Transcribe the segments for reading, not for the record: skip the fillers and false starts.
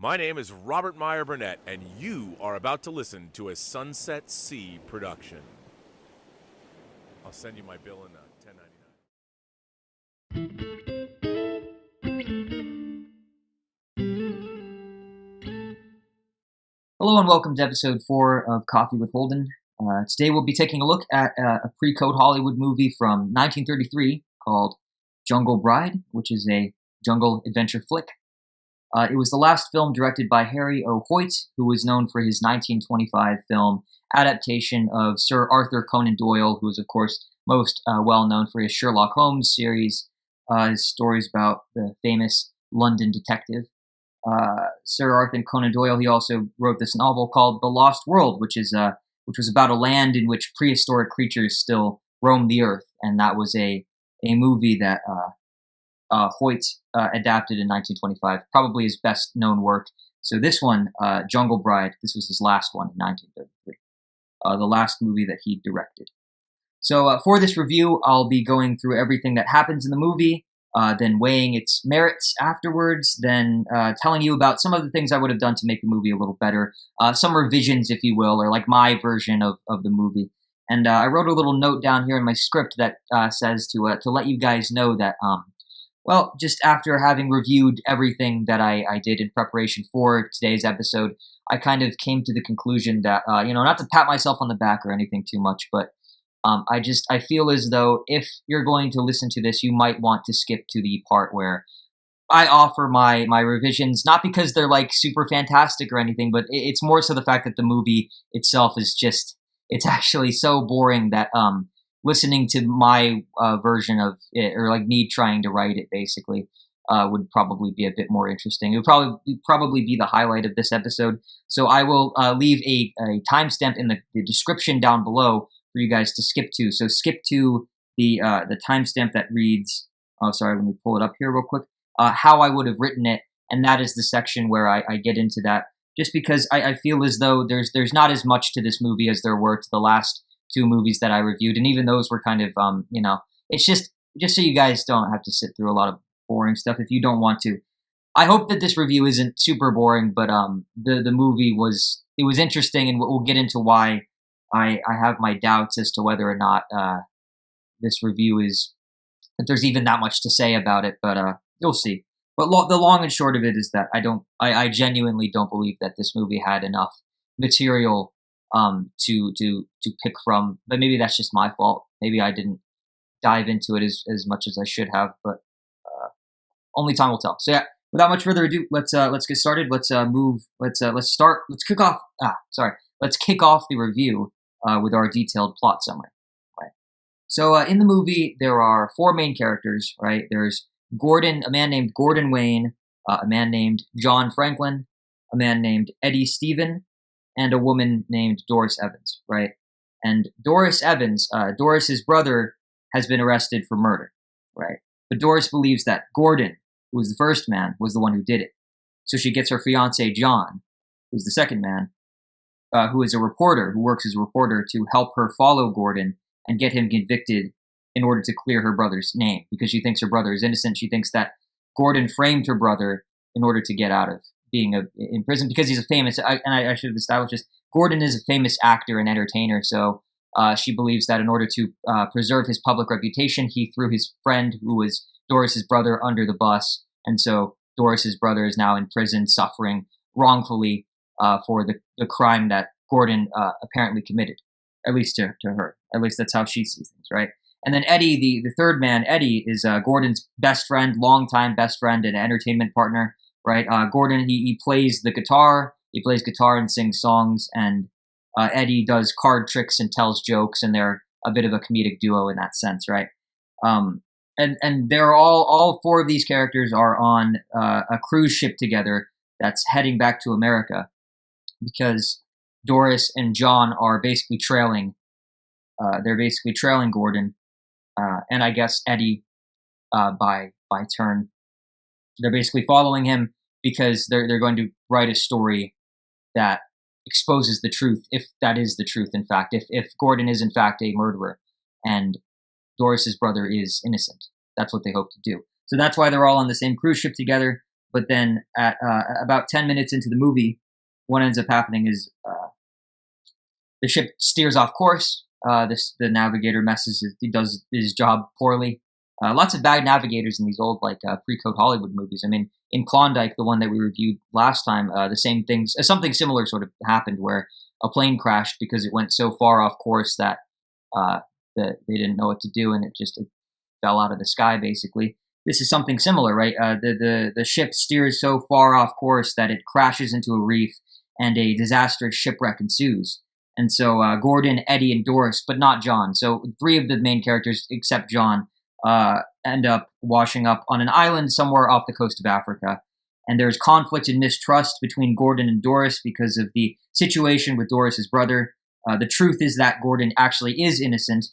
My name is Robert Meyer Burnett, and you are about to listen to a Sunset Sea production. I'll send you my bill in $10.99. Hello and welcome to episode 4 of Coffee with Holden. Today we'll be taking a look at a pre-code Hollywood movie from 1933 called Jungle Bride, which is a jungle adventure flick. It was the last film directed by Harry O. Hoyt, who was known for his 1925 film adaptation of Sir Arthur Conan Doyle, who is, of course, most well known for his Sherlock Holmes series, his stories about the famous London detective. Sir Arthur Conan Doyle, he also wrote this novel called The Lost World, which was about a land in which prehistoric creatures still roam the earth, and that was a movie that Hoyt adapted in 1925, probably his best known work. So this one, Jungle Bride, this was his last one in 1933, the last movie that he directed. So for this review, I'll be going through everything that happens in the movie, then weighing its merits afterwards, then telling you about some of the things I would have done to make the movie a little better, some revisions, if you will, or like my version of the movie. And I wrote a little note down here in my script that says to let you guys know that, well, just after having reviewed everything that I did in preparation for today's episode, I kind of came to the conclusion that, not to pat myself on the back or anything too much, but I feel as though if you're going to listen to this, you might want to skip to the part where I offer my revisions, not because they're like super fantastic or anything, but it's more so the fact that the movie itself is just, it's actually so boring that listening to my version of it, or like me trying to write it basically, would probably be a bit more interesting. It would probably be the highlight of this episode. So I will leave a timestamp in the description down below for you guys to skip to. So skip to the timestamp that reads, let me pull it up here real quick, how I would have written it, and that is the section where I get into that, just because I feel as though there's not as much to this movie as there were to the last two movies that I reviewed, and even those were kind of, it's just so you guys don't have to sit through a lot of boring stuff if you don't want to. I hope that this review isn't super boring, but the movie was interesting, and we'll get into why I have my doubts as to whether or not this review if there's even that much to say about it, but you'll see. But the long and short of it is that I genuinely don't believe that this movie had enough material to pick from, but maybe that's just my fault. Maybe I didn't dive into it as much as I should have, but only time will tell. So yeah, without much further ado, let's get started. Let's kick off the review with our detailed plot summary. Right. So in the movie, there are four main characters. Right. There's Gordon, a man named Gordon Wayne, a man named John Franklin, a man named Eddie Stephen, and a woman named Doris Evans. Right. And Doris Evans, Doris's brother, has been arrested for murder. Right. But Doris believes that Gordon, who was the first man, was the one who did it. So she gets her fiancé John, who's the second man, who is a reporter, who works as a reporter, to help her follow Gordon and get him convicted in order to clear her brother's name, because she thinks her brother is innocent. She thinks that Gordon framed her brother in order to get out of being in prison, because he's a famous, I should have established this, Gordon is a famous actor and entertainer, so she believes that in order to preserve his public reputation, he threw his friend, who was Doris's brother, under the bus, and so Doris's brother is now in prison suffering wrongfully for the crime that Gordon apparently committed, at least to her. At least that's how she sees things, right? And then Eddie, the third man, Eddie, is Gordon's best friend, longtime best friend and entertainment partner, right? Gordon, he plays the guitar. He plays guitar and sings songs, and Eddie does card tricks and tells jokes, and they're a bit of a comedic duo in that sense, right? And they're all four of these characters are on a cruise ship together that's heading back to America, because Doris and John are basically trailing. They're basically trailing Gordon, and I guess Eddie by turn. They're basically following him because they're going to write a story that exposes the truth, if that is the truth. In fact, if Gordon is in fact a murderer and Doris's brother is innocent, that's what they hope to do. So that's why they're all on the same cruise ship together. But then at about 10 minutes into the movie, what ends up happening is the ship steers off course. The navigator he does his job poorly. Lots of bad navigators in these old pre-code Hollywood movies. I mean, in Klondike, the one that we reviewed last time, the same things, something similar sort of happened where a plane crashed because it went so far off course that they didn't know what to do, and it fell out of the sky basically. This is something similar, right? The ship steers so far off course that it crashes into a reef, and a disastrous shipwreck ensues. And so Gordon, Eddie, and Doris, but not John. So 3 of the main characters, except John, end up washing up on an island somewhere off the coast of Africa. And there's conflict and mistrust between Gordon and Doris because of the situation with Doris's brother. The truth is that Gordon actually is innocent,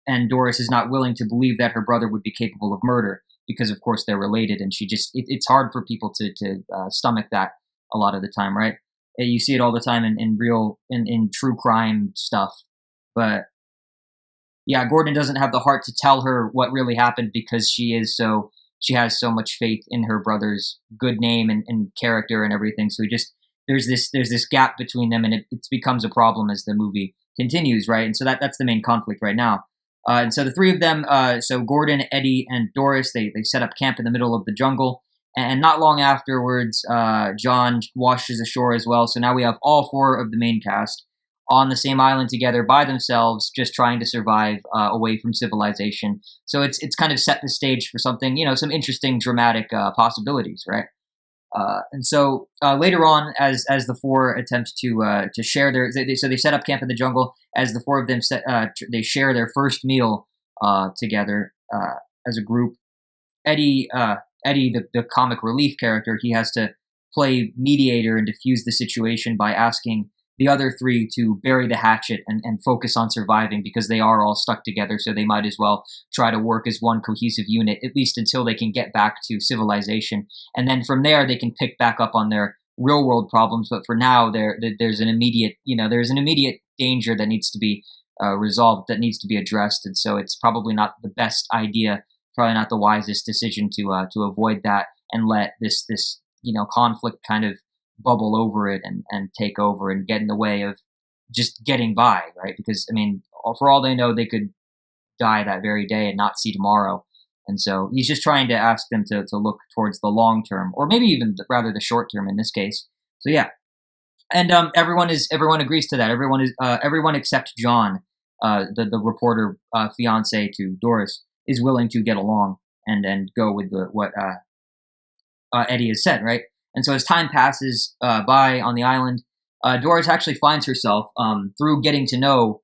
and Doris is not willing to believe that her brother would be capable of murder because, of course, they're related. And it's hard for people to stomach that a lot of the time, right? You see it all the time in true crime stuff. But yeah, Gordon doesn't have the heart to tell her what really happened because she has so much faith in her brother's good name and character and everything. So there's this gap between them, and it becomes a problem as the movie continues, right? And so that's the main conflict right now. And so the 3 of them, so Gordon, Eddie, and Doris, they set up camp in the middle of the jungle. And not long afterwards, John washes ashore as well. So now we have all 4 of the main cast on the same island together by themselves, just trying to survive away from civilization. So it's kind of set the stage for something, some interesting, dramatic possibilities, right? And so later on, as the 4 attempt to share they set up camp in the jungle. As the 4 of them they share their first meal together as a group. Eddie, the comic relief character, he has to play mediator and diffuse the situation by asking the other 3 to bury the hatchet and focus on surviving because they are all stuck together, so they might as well try to work as one cohesive unit, at least until they can get back to civilization. And then from there, they can pick back up on their real-world problems, but for now, there's an immediate danger that needs to be resolved, that needs to be addressed, and so it's probably not the best idea, probably not the wisest decision to avoid that and let this conflict kind of bubble over it and take over and get in the way of just getting by, right? Because, I mean, for all they know, they could die that very day and not see tomorrow. And so he's just trying to ask them to look towards the long term, or maybe even rather the short term in this case. So yeah. And everyone agrees to that. Everyone except John, the reporter fiance to Doris, is willing to get along and go with what Eddie has said, right? And so as time passes by on the island, Doris actually finds herself, through getting to know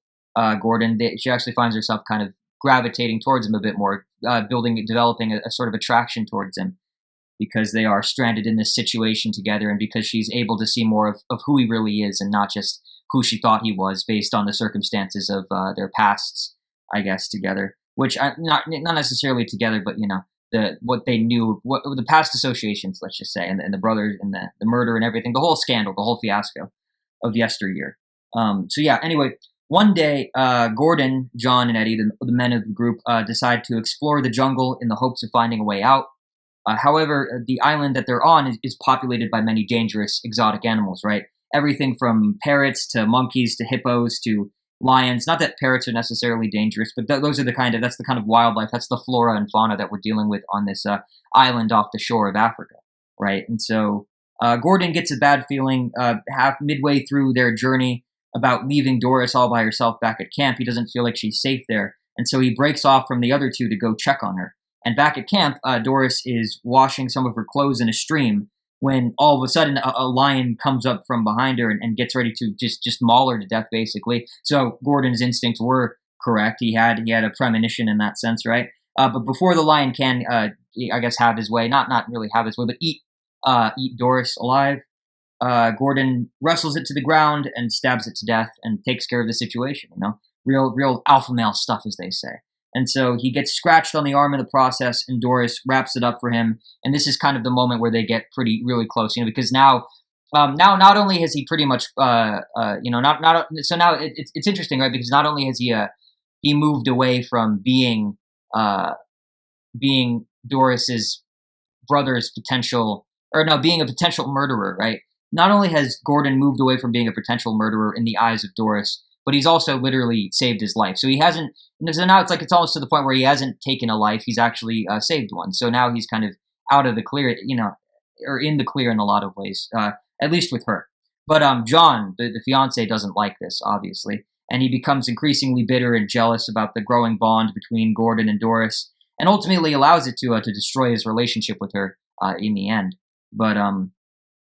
Gordon, she actually finds herself kind of gravitating towards him a bit more, developing a sort of attraction towards him because they are stranded in this situation together, and because she's able to see more of who he really is and not just who she thought he was based on the circumstances of their pasts, I guess, together. Which not necessarily together, but what they knew, what the past associations, let's just say, and the brothers and the murder and everything, the whole scandal, the whole fiasco of yesteryear. So yeah, anyway, one day, Gordon, John, and Eddie, the men of the group, decide to explore the jungle in the hopes of finding a way out. However, the island that they're on is populated by many dangerous exotic animals, right? Everything from parrots to monkeys to hippos to lions. Not that parrots are necessarily dangerous, but that's the kind of wildlife, that's the flora and fauna that we're dealing with on this island off the shore of Africa, right? And so Gordon gets a bad feeling half midway through their journey about leaving Doris all by herself back at camp. He doesn't feel like she's safe there, and so he breaks off from the other 2 to go check on her. And back at camp, Doris is washing some of her clothes in a stream when all of a sudden a lion comes up from behind her and gets ready to just maul her to death, basically. So Gordon's instincts were correct. He had a premonition in that sense, right? But before the lion can, I guess, have his way, not really have his way, but eat Doris alive, Gordon wrestles it to the ground and stabs it to death and takes care of the situation. Real alpha male stuff, as they say. And so he gets scratched on the arm in the process, and Doris wraps it up for him. And this is kind of the moment where they get really close, because now not only has he pretty much, so now it's interesting, right? Because not only has he moved away from being Doris's brother's potential being a potential murderer, right? Not only has Gordon moved away from being a potential murderer in the eyes of Doris, but he's also literally saved his life. So he hasn't. So now it's almost to the point where he hasn't taken a life; he's actually saved one. So now he's kind of out of the clear, or in the clear in a lot of ways, at least with her. But John, the fiance, doesn't like this, obviously, and he becomes increasingly bitter and jealous about the growing bond between Gordon and Doris, and ultimately allows it to destroy his relationship with her in the end. But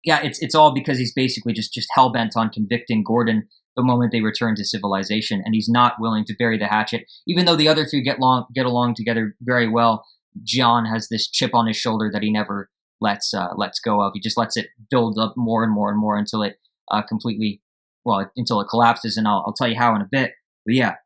yeah, it's all because he's basically just hell bent on convicting Gordon the moment they return to civilization, and he's not willing to bury the hatchet. Even though the other two get along together very well, John has this chip on his shoulder that he never lets go of. He just lets it build up more and more and more until it until it collapses, and I'll tell you how in a bit. But yeah.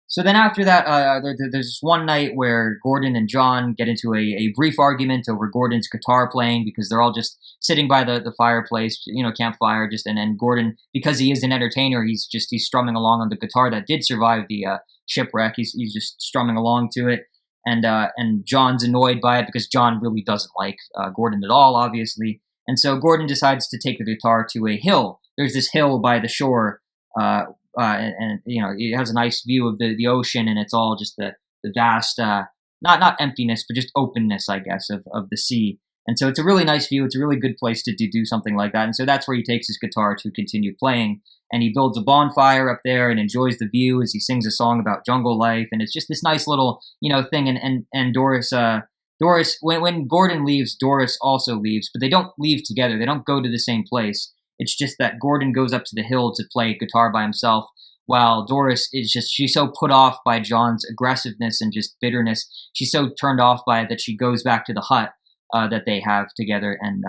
So then after that, there's this one night where Gordon and John get into a brief argument over Gordon's guitar playing, because they're all just sitting by the fireplace, campfire, and then Gordon, because he is an entertainer, he's strumming along on the guitar that did survive the shipwreck. He's just strumming along to it, and John's annoyed by it because John really doesn't like Gordon at all, obviously. And so Gordon decides to take the guitar to a hill. There's this hill by the shore, and it has a nice view of the ocean, and it's all just the vast, not emptiness, but just openness, I guess, of the sea. And so it's a really nice view. It's a really good place to do something like that. And so that's where he takes his guitar to continue playing. And he builds a bonfire up there and enjoys the view as he sings a song about jungle life. And it's just this nice little, thing. And Doris, when Gordon leaves, Doris also leaves, but they don't leave together. They don't go to the same place. It's just that Gordon goes up to the hill to play guitar by himself, while Doris she's so put off by John's aggressiveness and just bitterness. She's so turned off by it that she goes back to the hut that they have together, and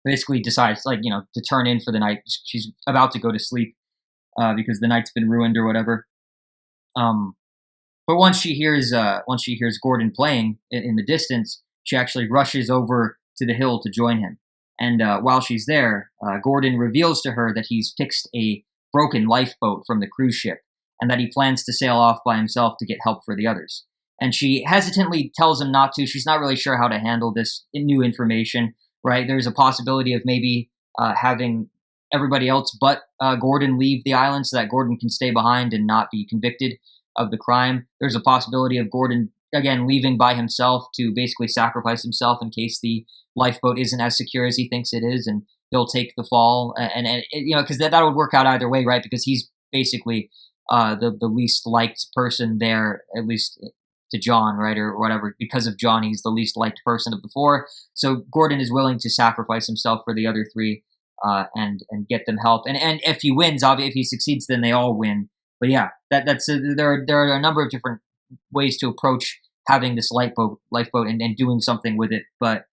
basically decides, to turn in for the night. She's about to go to sleep because the night's been ruined or whatever. But once she hears Gordon playing in the distance, she actually rushes over to the hill to join him. And while she's there, Gordon reveals to her that he's fixed a broken lifeboat from the cruise ship, and that he plans to sail off by himself to get help for the others. And she hesitantly tells him not to. She's not really sure how to handle this new information, right? There's a possibility of maybe having everybody else but Gordon leave the island so that Gordon can stay behind and not be convicted of the crime. There's a possibility of Gordon, again, leaving by himself to basically sacrifice himself in case the lifeboat isn't as secure as he thinks it is, and he'll take the fall, and because that would work out either way, right? Because he's basically the least liked person there, at least to John, right, or whatever. Because of John, he's the least liked person of the four. So Gordon is willing to sacrifice himself for the other three, and get them help. And if he wins, obviously, if he succeeds, then they all win. But yeah, there are a number of different ways to approach having this lifeboat and doing something with it, but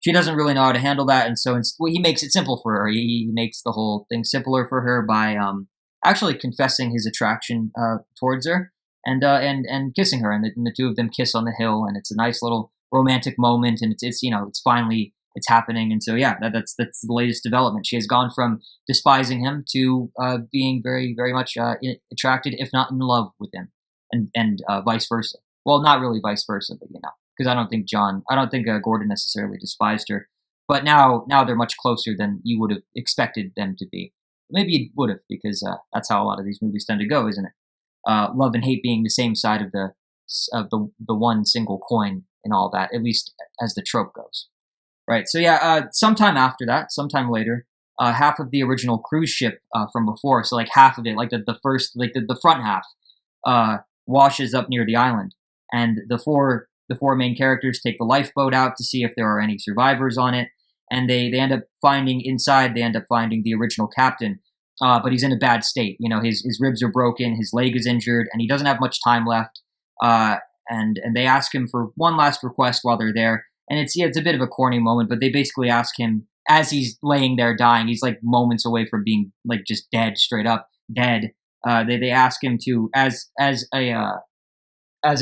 she doesn't really know how to handle that, and so he makes it simple for her. He makes the whole thing simpler for her by actually confessing his attraction towards her and kissing her, and the two of them kiss on the hill, and it's a nice little romantic moment, and it's finally happening, and so yeah, that's the latest development. She has gone from despising him to being very, very much attracted, if not in love with him, and vice versa. Well, not really vice versa, but because I don't think Gordon necessarily despised her, but now they're much closer than you would have expected them to be. Maybe you would have, because that's how a lot of these movies tend to go, isn't it? Love and hate being the same side of the one single coin and all that, at least as the trope goes, right? So yeah, sometime later, half of the original cruise ship from before, so like half of it, like the front half, washes up near the island, and the four main characters take the lifeboat out to see if there are any survivors on it, and they end up finding the original captain, but he's in a bad state. His ribs are broken, his leg is injured, and he doesn't have much time left. And they ask him for one last request while they're there, and it's a bit of a corny moment, but they basically ask him as he's laying there dying. He's like moments away from being like just dead, straight up dead. They ask him to as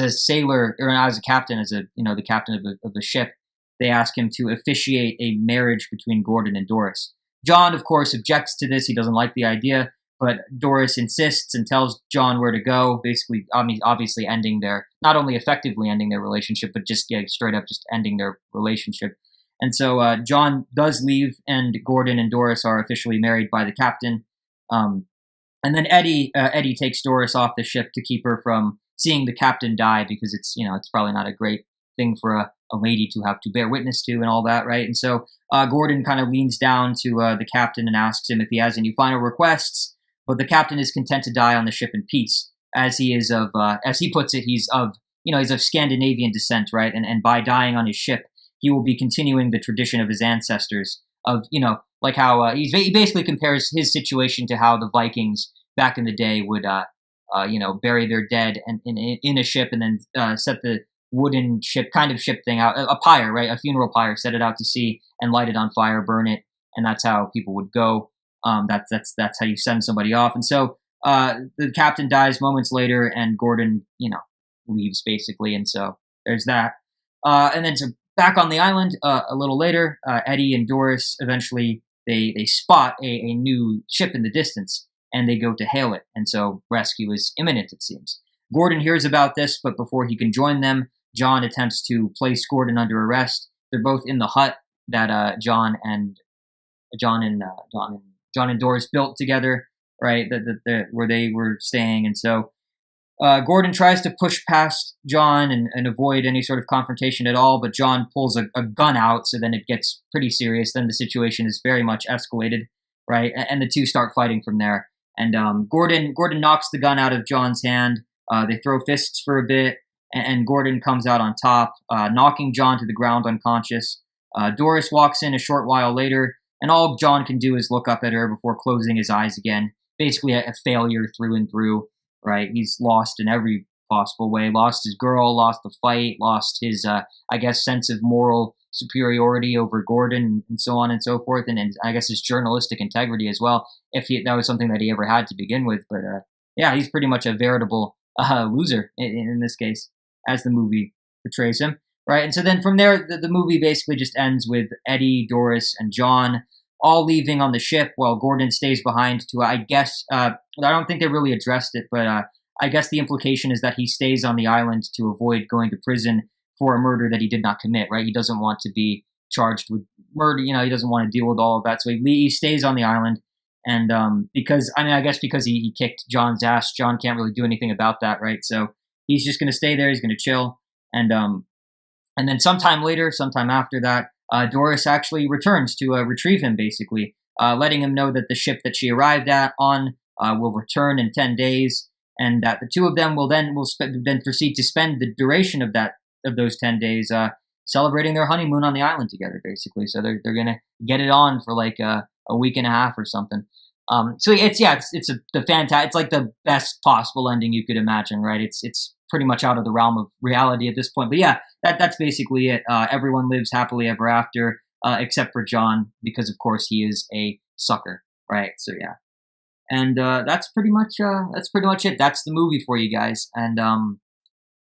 a sailor, or as a captain, the captain of the ship, they ask him to officiate a marriage between Gordon and Doris. John, of course, objects to this. He doesn't like the idea, but Doris insists and tells John where to go, basically, obviously not only effectively ending their relationship, but just straight up just ending their relationship. And so John does leave, and Gordon and Doris are officially married by the captain. And then Eddie takes Doris off the ship to keep her from seeing the captain die, because it's probably not a great thing for a lady to have to bear witness to and all that, right? And so Gordon kind of leans down to the captain and asks him if he has any final requests, but the captain is content to die on the ship in peace, as he is of, as he puts it, he's of Scandinavian descent, right? And by dying on his ship, he will be continuing the tradition of his ancestors of, like how he basically compares his situation to how the Vikings back in the day would, bury their dead and in a ship, and then set the wooden ship thing out, a pyre, right? A funeral pyre, set it out to sea and light it on fire, burn it. And that's how people would go. That's how you send somebody off. And so the captain dies moments later, and Gordon, leaves basically. And so there's that. And then so back on the island a little later, Eddie and Doris eventually they spot a new ship in the distance, and they go to hail it. And so rescue is imminent, it seems. Gordon hears about this, but before he can join them, John attempts to place Gordon under arrest. They're both in the hut that John and Doris built together, right? Where they were staying. And so Gordon tries to push past John and avoid any sort of confrontation at all, but John pulls a gun out, so then it gets pretty serious. Then the situation is very much escalated, right? And the two start fighting from there. And Gordon knocks the gun out of John's hand. They throw fists for a bit, and Gordon comes out on top, knocking John to the ground unconscious. Doris walks in a short while later, and all John can do is look up at her before closing his eyes again. Basically a failure through and through, right? He's lost in every possible way. Lost his girl, lost the fight, lost his, sense of moral superiority over Gordon, and so on and so forth, and I guess his journalistic integrity as well, if that was something that he ever had to begin with. But he's pretty much a veritable loser in this case, as the movie portrays him, right? And so then from there, the movie basically just ends with Eddie, Doris, and John all leaving on the ship, while Gordon stays behind to, I guess, I don't think they really addressed it, but I guess the implication is that he stays on the island to avoid going to prison for a murder that he did not commit, right? He doesn't want to be charged with murder, he doesn't want to deal with all of that, so he stays on the island. And because he kicked John's ass, John can't really do anything about that, right? So he's just going to stay there, he's going to chill. And then sometime after that, Doris actually returns to retrieve him, basically, letting him know that the ship that she arrived on will return in 10 days, and that the two of them will then proceed to spend the duration of those 10 days celebrating their honeymoon on the island together, basically. So they're gonna get it on for like a week and a half or something. So it's like the best possible ending you could imagine, right? It's pretty much out of the realm of reality at this point. But yeah, that's basically it. Everyone lives happily ever after, except for John, because of course he is a sucker, right? So yeah, and that's pretty much it. That's the movie for you guys. And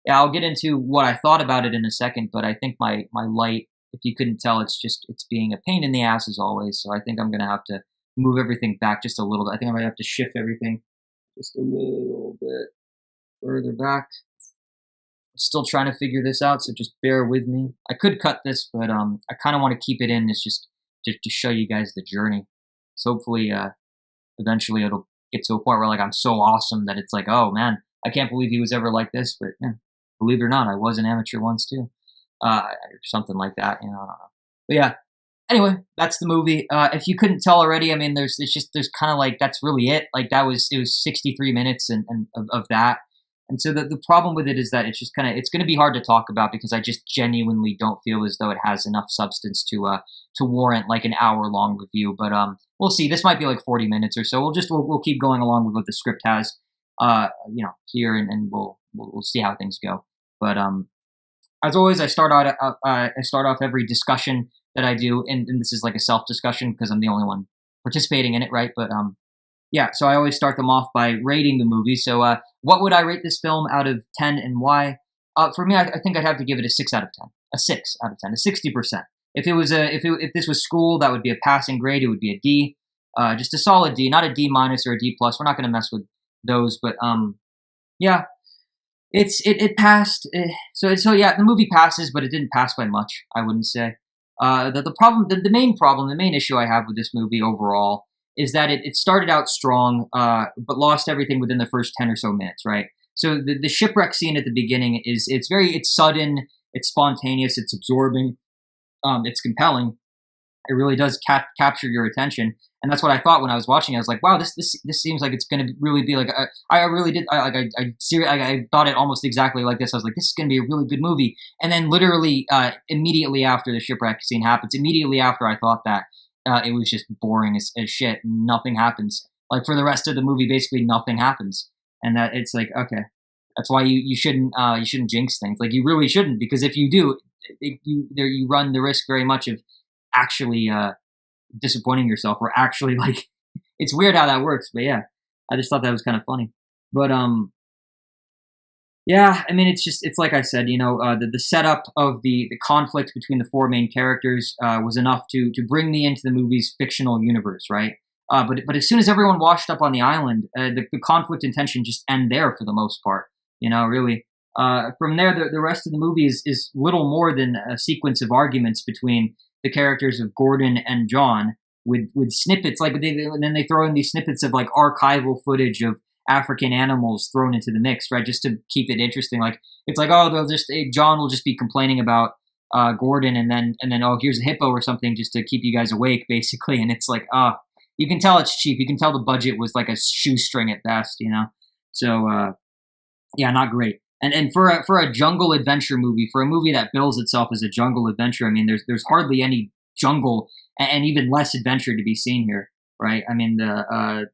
I'll get into what I thought about it in a second. But I think my light, if you couldn't tell, it's being a pain in the ass as always. So I think I'm gonna have to move everything back just a little bit. I think I might have to shift everything just a little bit further back. I'm still trying to figure this out, so just bear with me. I could cut this, but I kind of want to keep it in. It's just to show you guys the journey. So hopefully, eventually it'll get to a point where like I'm so awesome that it's like, oh man, I can't believe he was ever like this. But yeah, believe it or not, I was an amateur once too, or something like that. I don't know. But yeah. Anyway, that's the movie. If you couldn't tell already, I mean, there's kind of like, that's really it. Like it was 63 minutes and of that. And so the problem with it is that it's going to be hard to talk about, because I just genuinely don't feel as though it has enough substance to warrant like an hour-long review. But we'll see. This might be like 40 minutes or so. We'll keep going along with what the script has, here, and we'll see how things go. But as always, I start off every discussion that I do, and this is like a self-discussion because I'm the only one participating in it, right? But so I always start them off by rating the movie. So what would I rate this film out of 10 and why? For me, I think I'd have to give it a 6 out of 10. A 6 out of 10, a 60%. If this was school, that would be a passing grade. It would be a D, just a solid D, not a D minus or a D plus. We're not going to mess with those, but it passed. So yeah, the movie passes, but it didn't pass by much, I wouldn't say. The main problem, the main issue I have with this movie overall is that it started out strong, but lost everything within the first 10 or so minutes, right? So the shipwreck scene at the beginning it's sudden, it's spontaneous, it's absorbing, it's compelling. It really does capture your attention, and that's what I thought when I was watching. I was like, wow, this seems like it's going to really be like I really did. I thought it almost exactly like this. I was like, this is going to be a really good movie, and then literally immediately after the shipwreck scene happens, immediately after I thought that, it was just boring as shit. Nothing happens. Like for the rest of the movie, basically nothing happens, and that it's like, okay, that's why you shouldn't jinx things. Like you really shouldn't, because if you do, you run the risk very much of actually disappointing yourself, or actually like it's weird how that works. But yeah, I just thought that was kind of funny. But yeah, I mean, it's like I said, the setup of the conflict between the four main characters was enough to bring me into the movie's fictional universe, right? But as soon as everyone washed up on the island, the conflict and tension just end there for the most part. Really. From there, the rest of the movie is little more than a sequence of arguments between the characters of Gordon and John, with snippets, and then they throw in these snippets of like archival footage of African animals thrown into the mix, right? Just to keep it interesting. Like it's like, oh, John will just be complaining about Gordon, and then oh, here's a hippo or something just to keep you guys awake, basically. And it's like, you can tell it's cheap. You can tell the budget was like a shoestring at best, So yeah, not great. And for a jungle adventure movie, for a movie that bills itself as a jungle adventure, I mean, there's hardly any jungle and even less adventure to be seen here, right? I mean, the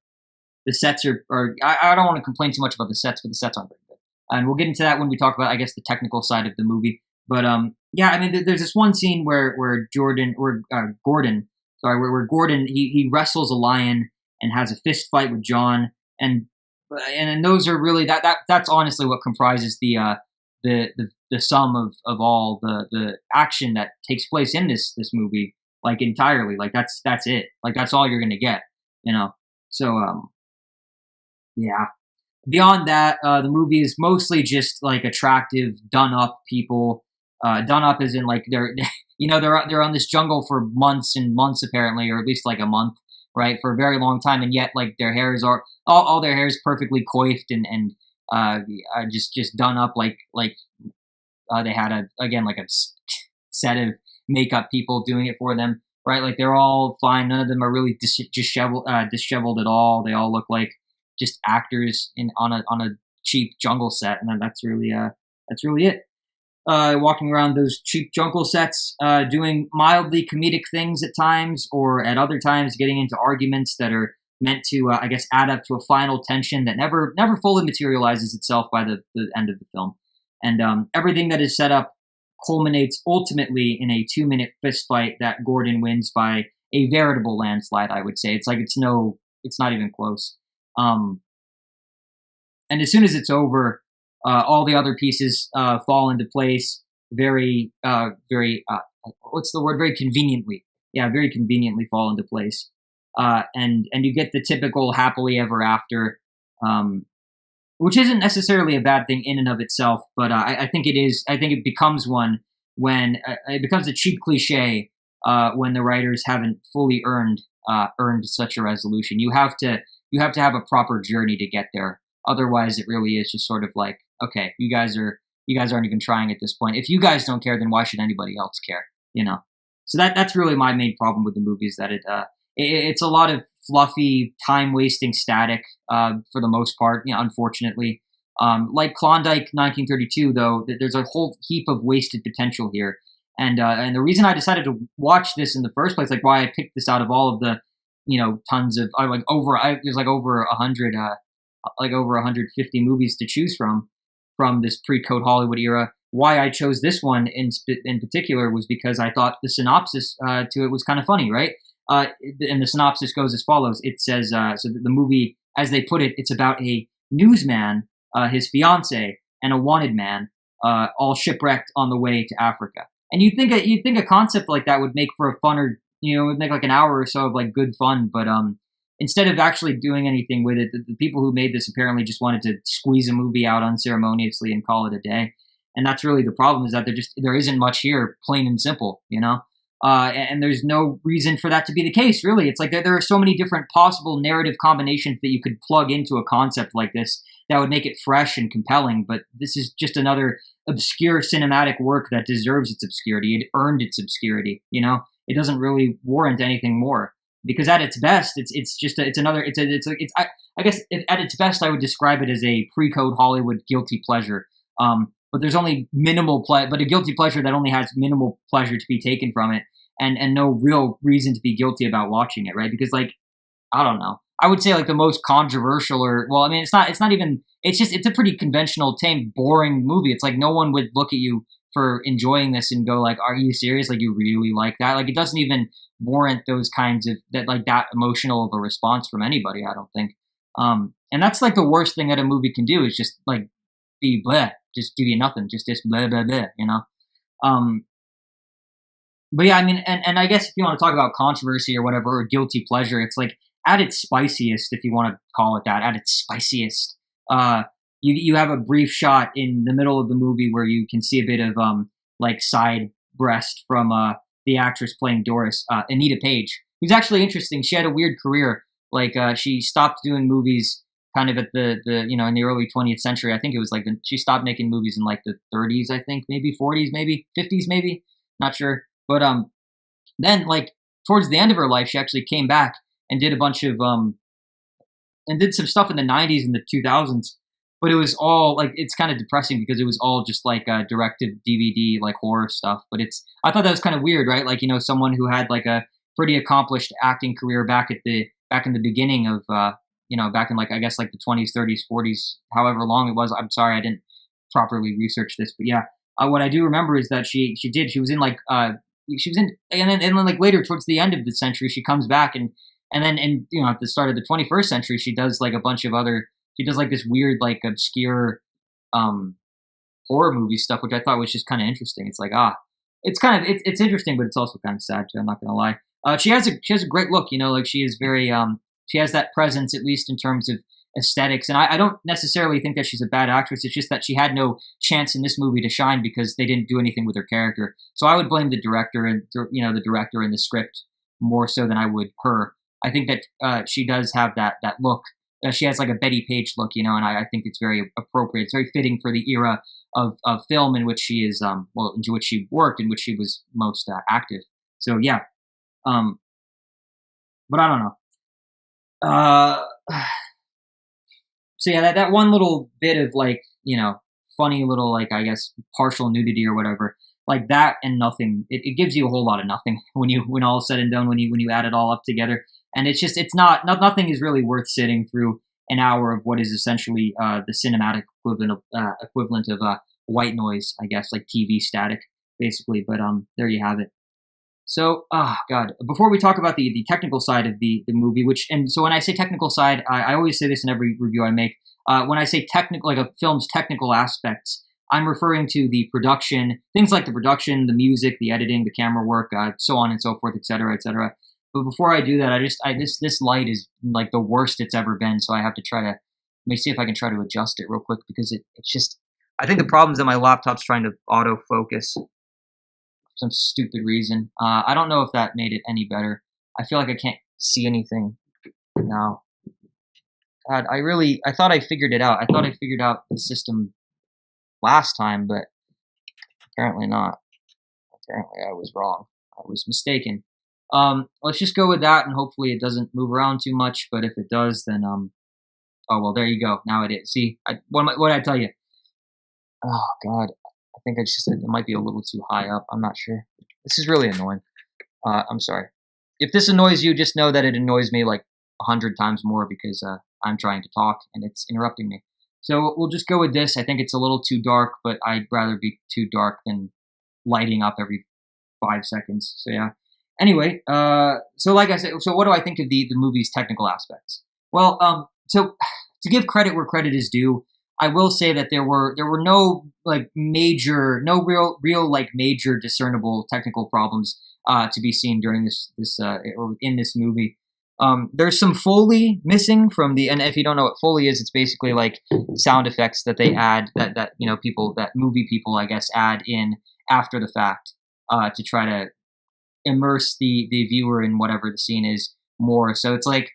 sets are I don't want to complain too much about the sets, but the sets aren't very good. And we'll get into that when we talk about, I guess, the technical side of the movie. But yeah, I mean, there's this one scene where Gordon, he wrestles a lion and has a fist fight with John, and those are really that's honestly what comprises the sum of all the action that takes place in this movie, like entirely. Like that's it. Like that's all you're gonna get, So yeah. Beyond that, the movie is mostly just like attractive, done up people. Done up as in like they're they're on this jungle for months and months apparently, or at least like a month, right, for a very long time, and yet like their hairs are all their hair is perfectly coiffed and just done up like they had a set of makeup people doing it for them, right? Like they're all fine. None of them are really disheveled at all. They all look like just actors on a cheap jungle set, and that's really it. Walking around those cheap jungle sets, doing mildly comedic things at times, or at other times getting into arguments that are meant to, I guess, add up to a final tension that never fully materializes itself by the end of the film. And everything that is set up culminates ultimately in a 2-minute fist fight that Gordon wins by a veritable landslide, I would say. It's like it's not even close. And as soon as it's over, all the other pieces fall into place very conveniently. Yeah, very conveniently fall into place. And you get the typical happily ever after, which isn't necessarily a bad thing in and of itself, but I think it is. I think it becomes one when it becomes a cheap cliche when the writers haven't fully earned such a resolution. You have to have a proper journey to get there. Otherwise, it really is just sort of like, okay, you guys aren't even trying at this point. If you guys don't care, then why should anybody else care? So that's really my main problem with the movie, is that it's a lot of fluffy, time-wasting static for the most part, unfortunately. Like Klondike 1932, though, there's a whole heap of wasted potential here. And the reason I decided to watch this in the first place, like why I picked this out of all of the, tons of, there's like over 100, like over 150 movies to choose from this pre-Code Hollywood era. Why I chose this one in particular was because I thought the synopsis to it was kind of funny, right? And the synopsis goes as follows. It says, so the movie, as they put it, it's about a newsman, his fiancee, and a wanted man, all shipwrecked on the way to Africa. And you'd think a concept like that would make for a funner, would make like an hour or so of like good fun. But instead of actually doing anything with it, the people who made this apparently just wanted to squeeze a movie out unceremoniously and call it a day. And that's really the problem, is that there isn't much here, plain and simple, And there's no reason for that to be the case, really. It's like there are so many different possible narrative combinations that you could plug into a concept like this that would make it fresh and compelling. But this is just another obscure cinematic work that deserves its obscurity. It earned its obscurity. You know, it doesn't really warrant anything more, because at its best, I guess at its best, I would describe it as a pre-code Hollywood guilty pleasure. But there's only minimal but a guilty pleasure that only has minimal pleasure to be taken from it, and no real reason to be guilty about watching it, right? Because, like, I don't know, I would say like the most controversial, it's a pretty conventional, tame, boring movie. It's like no one would look at you for enjoying this and go like, are you serious? Like, you really like that? Like, it doesn't even warrant those kinds of that emotional of a response from anybody, I don't think. And that's like the worst thing that a movie can do, is just like be bleh, just give you nothing, just blah blah blah, you know. But yeah, I mean, and I guess if you want to talk about controversy or whatever, or guilty pleasure, it's like at its spiciest, if you want to call it that, at its spiciest, you have a brief shot in the middle of the movie where you can see a bit of like side breast from the actress playing Doris, Anita Page, who's actually interesting. She had a weird career. Like, she stopped doing movies kind of at the in the early 20th century. I think it was like she stopped making movies in like the 30s, I think, maybe 40s, maybe 50s, maybe, not sure. But then, like, towards the end of her life, she actually came back and did a bunch of and did some stuff in the 90s and the 2000s. But it was all like, it's kind of depressing because it was all just like directed DVD, like horror stuff. But I thought that was kind of weird, right? Like, someone who had like a pretty accomplished acting career back in the beginning of back in, like, I guess like the 20s, 30s, 40s, however long it was. I'm sorry, I didn't properly research this, but yeah, what I do remember is that she was in like and then like later towards the end of the century, she comes back and then at the start of the 21st century, she does like a bunch of she does like this weird, like, obscure horror movie stuff, which I thought was just kind of interesting. It's like, it's interesting, but it's also kind of sad too, I'm not gonna lie. She has a great look, like she is very she has that presence, at least in terms of aesthetics. And I don't necessarily think that she's a bad actress. It's just that she had no chance in this movie to shine because they didn't do anything with her character. So I would blame the director and the script more so than I would her. I think that she does have that look. She has like a Betty Page look, and I think it's very appropriate. It's very fitting for the era of film in which she is, into which she worked, in which she was most active. So yeah, but I don't know. So yeah, that one little bit of, like, funny little, like, I guess partial nudity or whatever, like that and nothing. It gives you a whole lot of nothing when all is said and done, when you add it all up together. And nothing is really worth sitting through an hour of what is essentially the cinematic equivalent of white noise, I guess, like TV static, basically. But there you have it. So, God, before we talk about the technical side of the movie, so when I say technical side, I always say this in every review I make. When I say technical, like a film's technical aspects, I'm referring to the production, things like the production, the music, the editing, the camera work, so on and so forth, et cetera, et cetera. But before I do that, this light is like the worst it's ever been. So I have to let me see if I can try to adjust it real quick, because it's just, I think the problem is that my laptop's trying to autofocus for some stupid reason. I don't know if that made it any better. I feel like I can't see anything now. God, I thought I figured it out. I thought I figured out the system last time, but apparently not. Apparently I was wrong. I was mistaken. Let's just go with that, and hopefully it doesn't move around too much. But if it does, then oh well, there you go. Now it is. See, what did I tell you? Oh God, I think it might be a little too high up. I'm not sure. This is really annoying. I'm sorry. If this annoys you, just know that it annoys me like 100 times more, because I'm trying to talk and it's interrupting me. So we'll just go with this. I think it's a little too dark, but I'd rather be too dark than lighting up every 5 seconds. So yeah. Anyway, so like I said, so what do I think of the movie's technical aspects? Well, so to give credit where credit is due, I will say that there were no real like major discernible technical problems to be seen during or in this movie. There's some Foley missing and if you don't know what Foley is, it's basically like sound effects that they add that movie people, I guess, add in after the fact to try to immerse the viewer in whatever the scene is more. So it's like,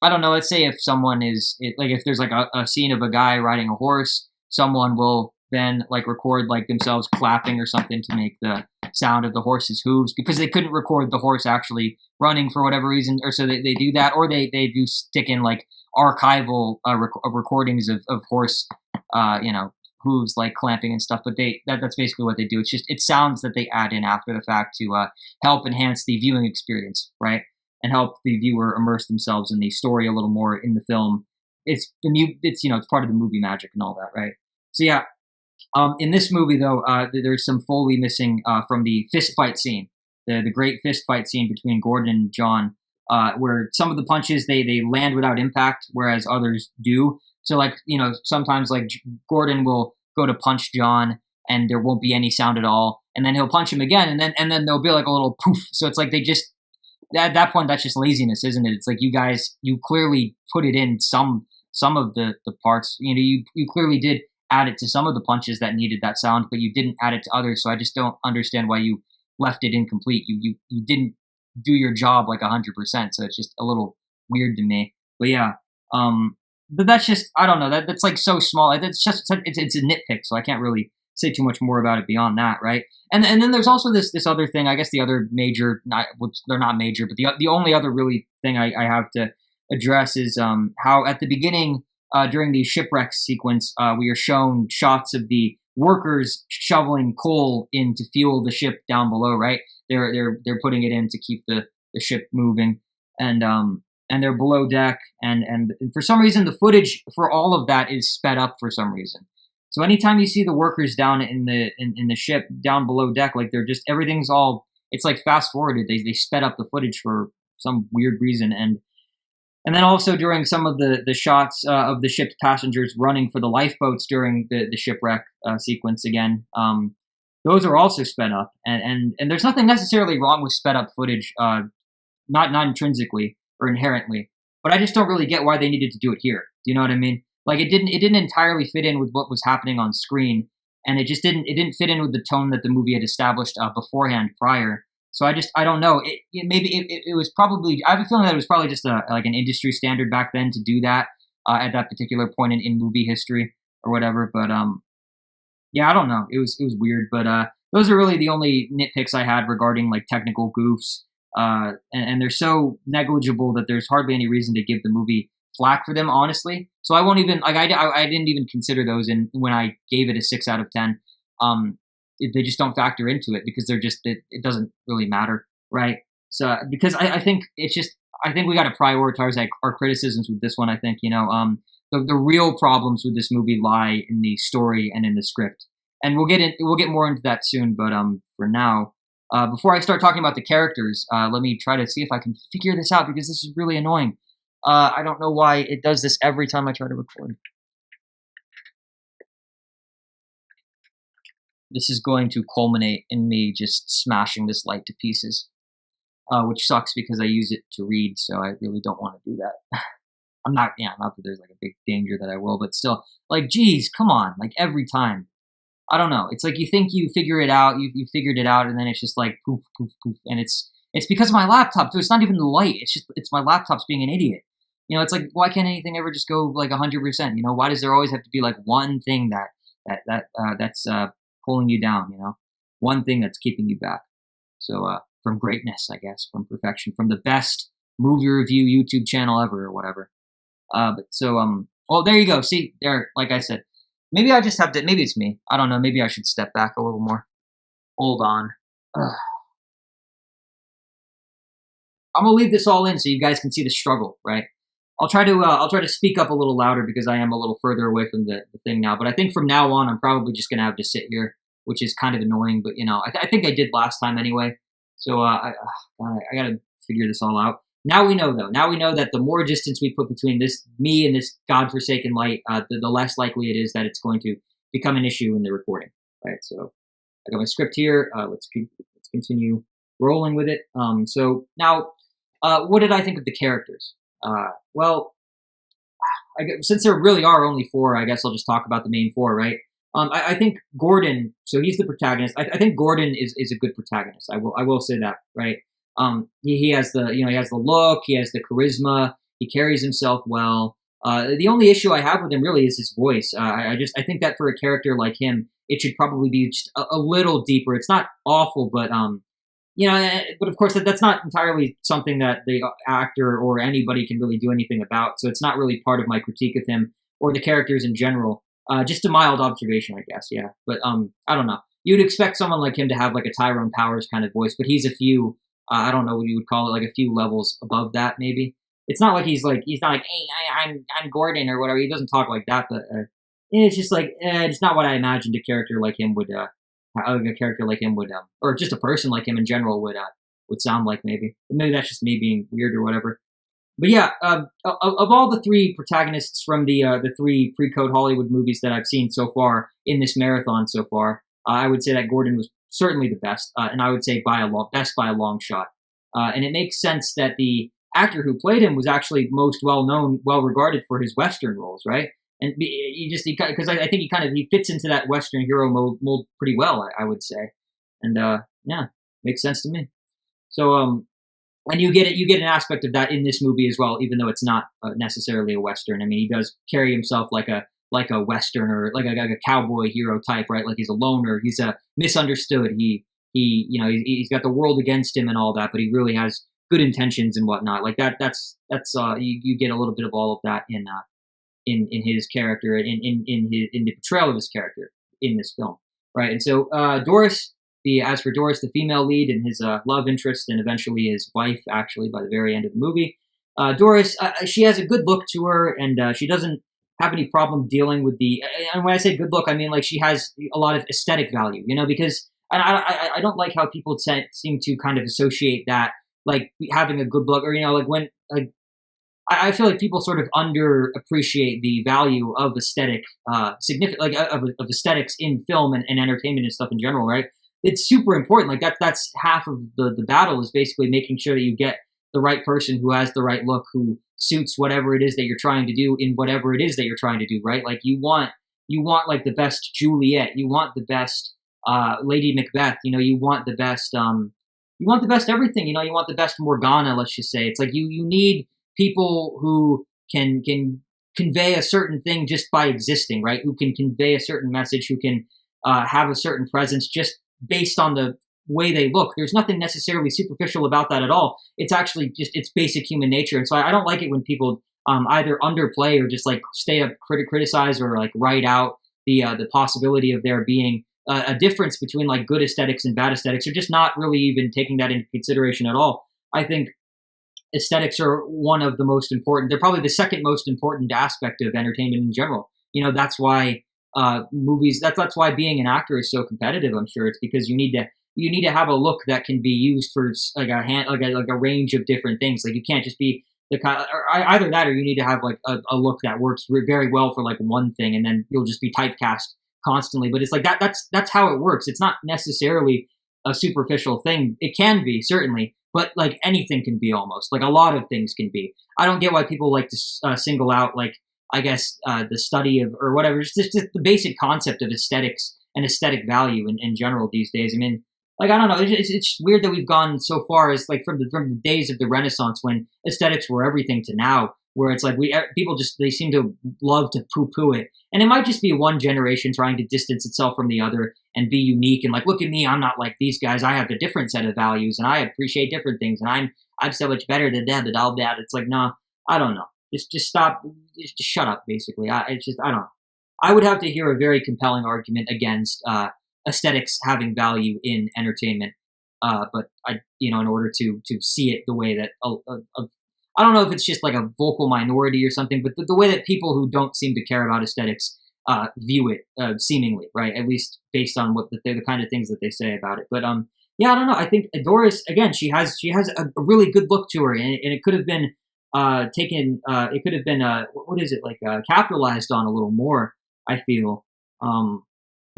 I don't know, let's say if someone like if there's like a scene of a guy riding a horse, someone will then like record like themselves clapping or something to make the sound of the horse's hooves, because they couldn't record the horse actually running for whatever reason, or so they do that, or they do stick in like archival recordings of horse, hooves like clamping and stuff. But that's basically what they do. It's just, it's sounds that they add in after the fact to help enhance the viewing experience, right? And help the viewer immerse themselves in the story a little more in the film. It's part of the movie magic and all that, right? So yeah, in this movie though, there's some Foley missing from the fist fight scene, the great fist fight scene between Gordon and John, where some of the punches they land without impact, whereas others do. So like, sometimes like Gordon will go to punch John and there won't be any sound at all, and then he'll punch him again, and then there'll be like a little poof. So it's like they just, at that point, that's just laziness, isn't it? It's like, you guys, you clearly put it in some of the parts. You clearly did add it to some of the punches that needed that sound, but you didn't add it to others. So I just don't understand why you left it incomplete. You didn't do your job like 100%. So it's just a little weird to me. But yeah, but that's just, I don't know. That's like so small. It's a nitpick. So I can't really say too much more about it beyond that, right? And then there's also this other thing. I guess the other major, they're not major, but the only other really thing I have to address is how at the beginning, during the shipwreck sequence, we are shown shots of the workers shoveling coal in to fuel the ship down below, right? They're putting it in to keep the ship moving, and they're below deck, and for some reason the footage for all of that is sped up for some reason. So anytime you see the workers down in the ship down below deck, like they're just, everything's all, it's like fast forwarded. They sped up the footage for some weird reason, and then also during some of the shots of the ship's passengers running for the lifeboats during the shipwreck sequence again, those are also sped up, and there's nothing necessarily wrong with sped up footage, not intrinsically or inherently, but I just don't really get why they needed to do it here. Do you know what I mean? Like it didn't entirely fit in with what was happening on screen, and it didn't fit in with the tone that the movie had established beforehand prior. So I don't know. It was probably, I have a feeling that it was probably just like an industry standard back then to do that at that particular point in movie history or whatever. But yeah, I don't know. It was weird. But those are really the only nitpicks I had regarding like technical goofs, and they're so negligible that there's hardly any reason to give the movie flack for them, honestly. So I won't even, like, I didn't even consider those in when I gave it a 6 out of 10. They just don't factor into it because they're just, it doesn't really matter, right? So because I think it's just, I think we got to prioritize like our criticisms with this one. I think, the real problems with this movie lie in the story and in the script, and we'll get more into that soon. But for now, before I start talking about the characters, let me try to see if I can figure this out, because this is really annoying. I don't know why it does this every time I try to record. This is going to culminate in me just smashing this light to pieces, which sucks because I use it to read, so I really don't want to do that. not that there's like a big danger that I will, but still, like, geez, come on, like every time. I don't know. It's like you think you figure it out, you figured it out, and then it's just like poof, poof, poof, and it's because of my laptop too. It's not even the light. It's my laptop's being an idiot. It's like, why can't anything ever just go like 100%? Why does there always have to be like one thing that's pulling you down? One thing that's keeping you back. So from greatness, I guess, from perfection, from the best movie review YouTube channel ever or whatever. Well, there you go. See, there, like I said, maybe I just have to. Maybe it's me. I don't know. Maybe I should step back a little more. Hold on. I'm gonna leave this all in so you guys can see the struggle, right? I'll try to speak up a little louder because I am a little further away from the thing now. But I think from now on, I'm probably just gonna have to sit here, which is kind of annoying. But I think I did last time anyway. So I gotta figure this all out. Now we know though. Now we know that the more distance we put between me and this godforsaken light, the less likely it is that it's going to become an issue in the recording. Right. So I got my script here. Let's continue rolling with it. So now, what did I think of the characters? Well, since there really are only 4, I guess I'll just talk about the main 4, right? I think Gordon, so he's the protagonist. I think Gordon is a good protagonist. I will say that, right? He has the he has the look, he has the charisma, he carries himself well. The only issue I have with him really is his voice. I think that for a character like him, it should probably be just a little deeper. It's not awful, but but of course that's not entirely something that the actor or anybody can really do anything about. So it's not really part of my critique of him or the characters in general. Just a mild observation, I guess. Yeah, but I don't know. You'd expect someone like him to have like a Tyrone Powers kind of voice, but he's a few. I don't know what you would call it, like a few levels above that, maybe. It's not like he's not like, hey, I'm Gordon or whatever. He doesn't talk like that, but it's just like it's not what I imagined a character like him would or just a person like him in general would sound like. Maybe that's just me being weird or whatever. But yeah, of all the three protagonists from the three pre-code Hollywood movies that I've seen so far in this marathon so far, I would say that Gordon was certainly the best, and I would say best by a long shot. And it makes sense that the actor who played him was actually most well-known, well-regarded for his Western roles, right? And because I think he fits into that Western hero mold pretty well, I would say. And yeah, makes sense to me. So and you get an aspect of that in this movie as well, even though it's not necessarily a Western. I mean, he does carry himself like a Western or like a cowboy hero type, right? Like he's a loner, he's a misunderstood. He's got the world against him and all that, but he really has good intentions and whatnot. Like that's you get a little bit of all of that in his character, in the portrayal of his character in this film, right? And so Doris, as for Doris, the female lead and his love interest and eventually his wife, actually by the very end of the movie, Doris, she has a good look to her, and she doesn't have any problem dealing with and when I say good look, I mean like she has a lot of aesthetic value, because I don't like how people seem to kind of associate that like having a good look, or like when I feel like people sort of underappreciate the value of aesthetic, of aesthetics in film and entertainment and stuff in general, right? It's super important. Like that's half of the battle, is basically making sure that you get the right person who has the right look, who suits whatever it is that you're trying to do in whatever it is that you're trying to do, right? Like you want like the best Juliet, you want the best Lady Macbeth, you want the best everything, you want the best Morgana, let's just say. It's like you need people who can convey a certain thing just by existing, right? Who can convey a certain message, who can have a certain presence just based on the way they look. There's nothing necessarily superficial about that at all. It's actually just it's basic human nature. And so I don't like it when people either underplay or just like stay up criticize or like write out the possibility of there being a difference between like good aesthetics and bad aesthetics, or just not really even taking that into consideration at all. I think aesthetics are one of the most important. They're probably the second most important aspect of entertainment in general. That's why movies. That's why being an actor is so competitive. I'm sure it's because you need to have a look that can be used for like a range of different things. Like you can't just be the kind, or either that, or you need to have like a look that works very well for like one thing, and then you'll just be typecast constantly. But it's like that's how it works. It's not necessarily a superficial thing. It can be, certainly, but like anything can be, almost like a lot of things can be. I don't get why people like to single out, like, I guess the study of, or whatever, just the basic concept of aesthetics and aesthetic value in general these days. I mean, like, I don't know, it's weird that we've gone so far as like from the days of the Renaissance when aesthetics were everything to now, where it's like people they seem to love to poo-poo it. And it might just be one generation trying to distance itself from the other and be unique and like, look at me, I'm not like these guys. I have a different set of values and I appreciate different things and I'm so much better than them and all that. It's like, no, I don't know. Just stop. Just shut up, basically. I don't know. I would have to hear a very compelling argument against aesthetics having value in entertainment. But in order to see it the way that I don't know if it's just like a vocal minority or something, but the way that people who don't seem to care about aesthetics view it, seemingly, right? At least based on what the kind of things that they say about it. But yeah, I don't know. I think Doris, again, she has a really good look to her, and it could have been taken. It could have been what is it, like capitalized on a little more, I feel.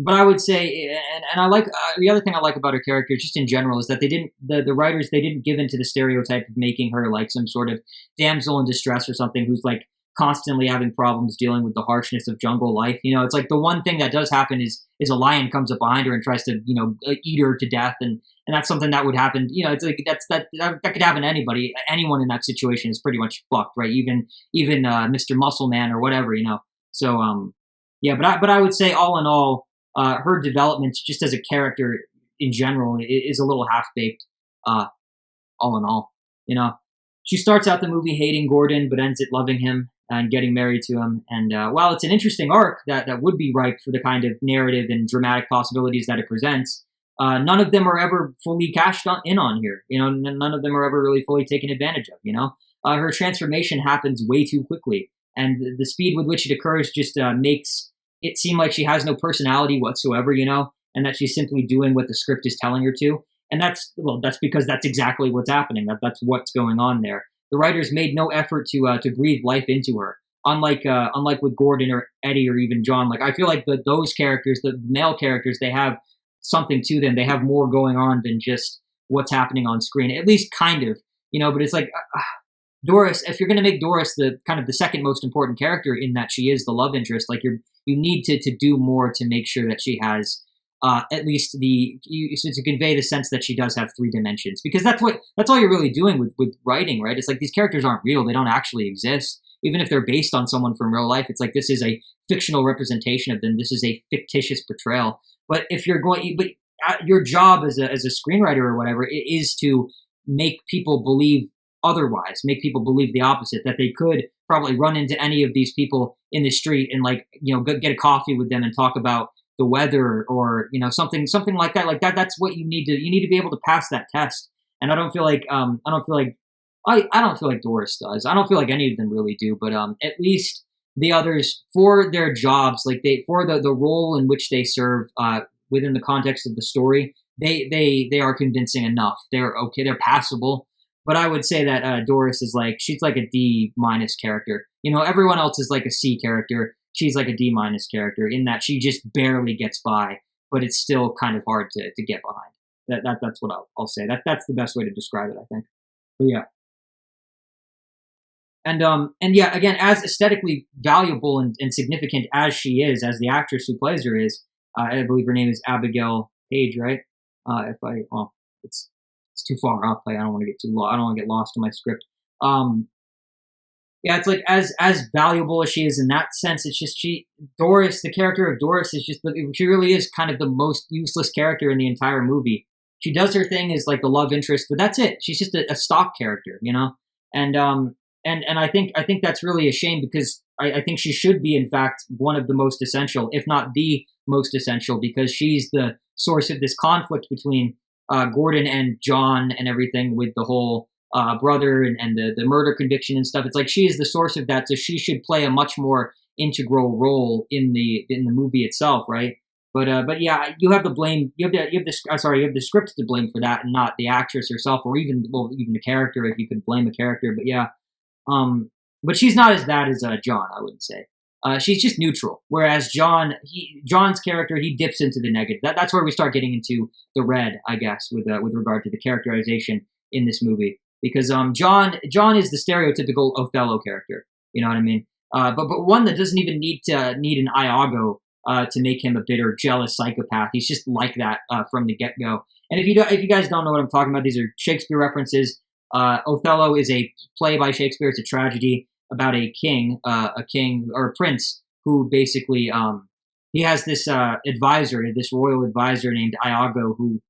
But I would say, and I like the other thing I like about her character, just in general, is that the writers, they didn't give into the stereotype of making her like some sort of damsel in distress or something who's like constantly having problems dealing with the harshness of jungle life. It's like the one thing that does happen is a lion comes up behind her and tries to, eat her to death. And that's something that would happen. It's like that could happen to anybody. Anyone in that situation is pretty much fucked, right? Even Mr. Muscle Man or whatever, So, yeah, but I would say all in all, her development just as a character in general is a little half-baked, all in all, She starts out the movie hating Gordon, but ends up loving him and getting married to him. And while it's an interesting arc that would be ripe for the kind of narrative and dramatic possibilities that it presents, none of them are ever fully cashed in on here. None of them are ever really fully taken advantage of, Her transformation happens way too quickly. And the speed with which it occurs just makes it seem like she has no personality whatsoever, and that she's simply doing what the script is telling her to. And that's because that's exactly what's happening. That's what's going on there. The writers made no effort to breathe life into her. Unlike with Gordon or Eddie or even John, like I feel like those characters, the male characters, they have something to them. They have more going on than just what's happening on screen, at least kind of, But it's like Doris. If you're going to make Doris the kind of the second most important character in that she is the love interest, like you need to do more to make sure that she has. At least to convey the sense that she does have three dimensions, because that's all you're really doing with writing, right? It's like these characters aren't real; they don't actually exist. Even if they're based on someone from real life, it's like this is a fictional representation of them. This is a fictitious portrayal. But if you're your job as a screenwriter or whatever is to make people believe otherwise, make people believe the opposite, that they could probably run into any of these people in the street and go get a coffee with them and talk about the weather or something like that. Like that's what you need to be able to pass that test. And I don't feel like Doris does. I don't feel like any of them really do, but at least the others, for their jobs, like for the role in which they serve within the context of the story, they are convincing enough. They're okay, they're passable. But I would say that Doris is she's like a D- character. Everyone else is like a C character. She's like a D- character in that she just barely gets by, but it's still kind of hard to get behind. That's what I'll say. That's the best way to describe it, I think. But yeah. And yeah, again, as aesthetically valuable and significant as she is, as the actress who plays her is, I believe her name is Abigail Page, right? It's too far up. I don't want to get too lost. I don't want to get lost in my script. Yeah, it's like as valuable as she is in that sense, it's just Doris, the character of Doris is just, she really is kind of the most useless character in the entire movie. She does her thing as like the love interest, but that's it. She's just a stock character, And I think that's really a shame, because I think she should be, in fact, one of the most essential, if not the most essential, because she's the source of this conflict between Gordon and John and everything, with the whole brother and the murder conviction and stuff. It's like she is the source of that, so she should play a much more integral role in the movie itself, right? But yeah, you have the blame. You have the script to blame for that, and not the actress herself, or even the character, if you could blame a character. But yeah, but she's not as bad as John, I wouldn't say. She's just neutral, whereas John's character, he dips into the negative. That's where we start getting into the red, I guess, with regard to the characterization in this movie. Because John is the stereotypical Othello character, you know what I mean? But one that doesn't even need an Iago to make him a bitter, jealous psychopath. He's just like that from the get-go. And if you guys don't know what I'm talking about, these are Shakespeare references. Othello is a play by Shakespeare. It's a tragedy about a king or a prince who basically he has this this royal advisor named Iago, who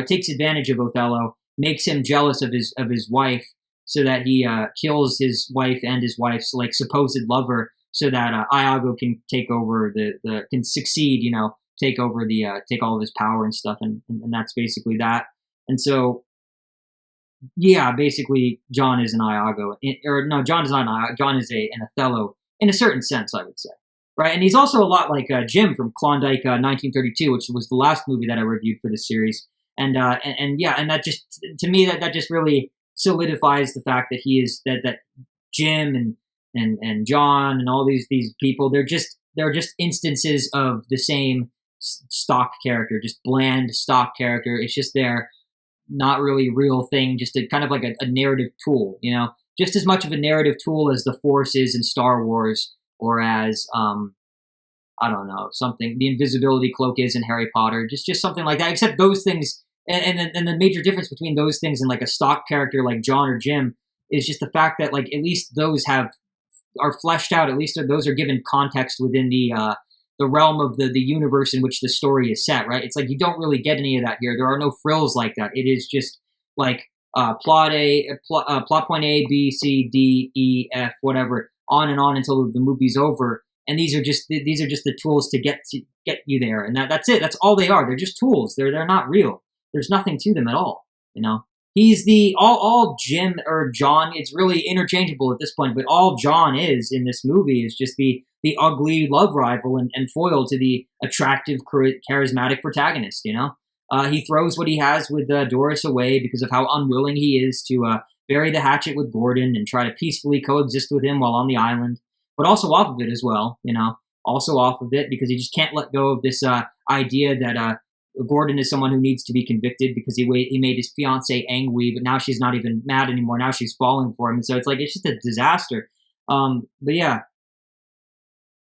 takes advantage of Othello, makes him jealous of his wife, so that he kills his wife and his wife's supposed lover, so that Iago can take over can succeed, take over take all of his power and stuff, and that's basically that. And so, yeah, basically John is an Iago, or no, John is not an Iago. John is an Othello in a certain sense, I would say, right? And he's also a lot like Jim from Klondike 1932, which was the last movie that I reviewed for this series. And yeah, and that just, to me, that just really solidifies the fact that he is that Jim and John and all these people, they're just instances of the same stock character, just bland stock character. It's just their not really real thing, just a kind of like a narrative tool, just as much of a narrative tool as the Force is in Star Wars, or as I don't know, something the invisibility cloak is in Harry Potter, just something like that. Except those things, and the major difference between those things and like a stock character like John or Jim is just the fact that like at least those are fleshed out. At least those are given context within the realm of the universe in which the story is set. Right? It's like you don't really get any of that here. There are no frills like that. It is just like plot point A, B, C, D, E, F, whatever, on and on until the movie's over. And these are just the tools to get you there, and that's it. That's all they are. They're just tools. They're not real. There's nothing to them at all. You know, he's the all Jim or John. It's really interchangeable at this point. But all John is in this movie is just the ugly love rival and foil to the attractive, charismatic protagonist. You know, he throws what he has with Doris away because of how unwilling he is to bury the hatchet with Gordon and try to peacefully coexist with him while on the island. But also off of it as well, you know, also off of it because he just can't let go of this idea that Gordon is someone who needs to be convicted because he made his fiancee angry, but now she's not even mad anymore. Now she's falling for him. And so it's like, it's just a disaster. But yeah.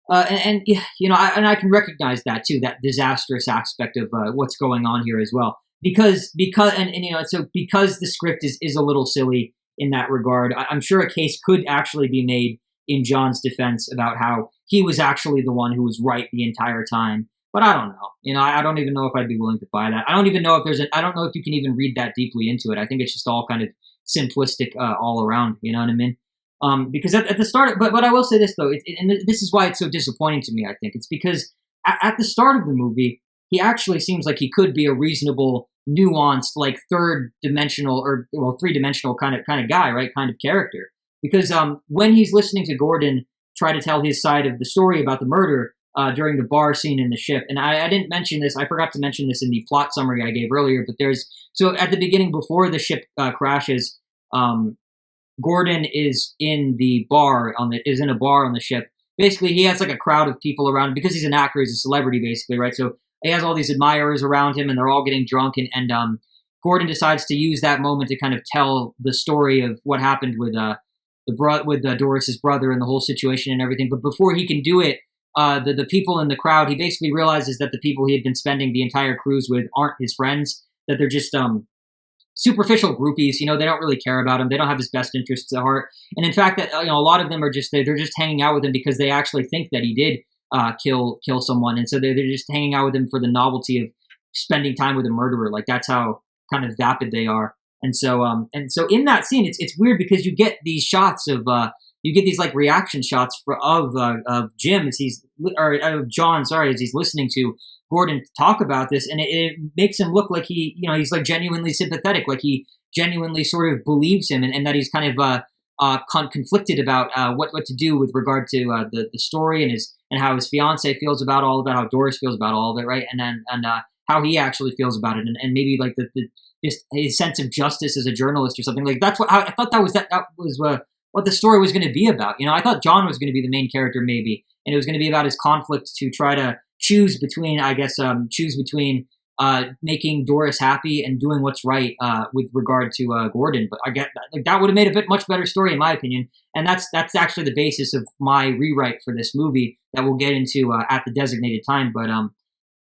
And you know, I can recognize that too, that disastrous aspect of what's going on here as well. Because you know, so because the script is a little silly in that regard, I'm sure a case could actually be made in John's defense about how he was actually the one who was right the entire time. But I don't know. You know, I don't even know if I'd be willing to buy that. I don't even know if I don't know if you can even read that deeply into it. I think it's just all kind of simplistic all around. You know what I mean? Because at the start, but I will say this though, and this is why it's so disappointing to me. I think it's because at the start of the movie, he actually seems like he could be a reasonable, nuanced, like three-dimensional kind of guy, right? Kind of character. Because when he's listening to Gordon try to tell his side of the story about the murder during the bar scene in the ship, and I didn't mention this, I forgot to mention this in the plot summary I gave earlier, but so at the beginning before the ship crashes, Gordon is in a bar on the ship. Basically, he has like a crowd of people around him because he's an actor, he's a celebrity basically, right? So he has all these admirers around him, and they're all getting drunk, and Gordon decides to use that moment to kind of tell the story of what happened with Doris's brother and the whole situation and everything. But before he can do it, the people in the crowd, he basically realizes that the people he had been spending the entire cruise with aren't his friends, that they're just superficial groupies. You know, they don't really care about him. They don't have his best interests at heart. And in fact, that you know, a lot of them are just they're just hanging out with him because they actually think that he did kill someone, and so they're just hanging out with him for the novelty of spending time with a murderer. Like that's how kind of vapid they are. And so in that scene, it's weird because you get these shots of you get these like reaction shots of Jim of John, as he's listening to Gordon talk about this, and it makes him look like he's like genuinely sympathetic, like he genuinely sort of believes him, and that he's kind of conflicted about what to do with regard to the story and how his fiance feels about all of it, how Doris feels about all of it, right, and how he actually feels about it, and maybe like the just his sense of justice as a journalist or something. Like that's what I thought that was what the story was going to be about. You know, I thought John was going to be the main character maybe, and it was going to be about his conflict to try to choose between making Doris happy and doing what's right with regard to Gordon. But I get that would have made a much better story in my opinion, and that's actually the basis of my rewrite for this movie that we'll get into at the designated time. But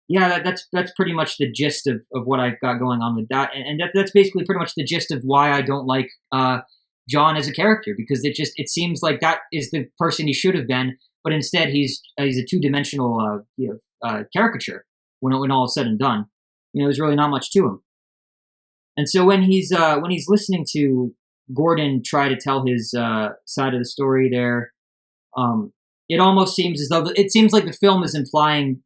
yeah, that's pretty much the gist of what I've got going on with that, and that's basically pretty much the gist of why I don't like John as a character, because it seems like that is the person he should have been, but instead he's a two-dimensional caricature when all is said and done. You know, there's really not much to him. And so when he's listening to Gordon try to tell his side of the story there, it almost seems as though it seems like the film is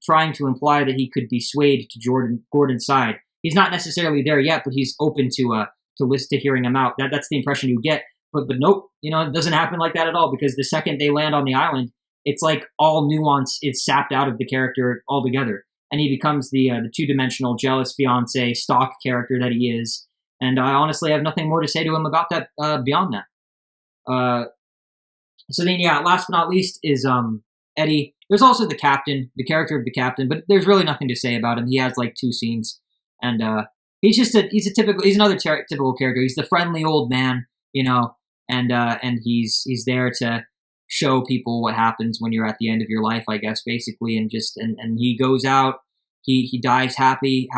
trying to imply that he could be swayed to Gordon's side. He's not necessarily there yet, but he's open to hearing him out. That's the impression you get. But nope, you know, it doesn't happen like that at all, because the second they land on the island, it's like all nuance is sapped out of the character altogether, and he becomes the two-dimensional, jealous fiance stock character that he is. And I honestly have nothing more to say to him about that beyond that. So then, yeah, last but not least is Eddie. There's also the captain, the character of the captain, but there's really nothing to say about him. He has like 2 scenes, and he's another typical character. He's the friendly old man, you know, and he's there to show people what happens when you're at the end of your life, I guess, basically, and he goes out, he dies happily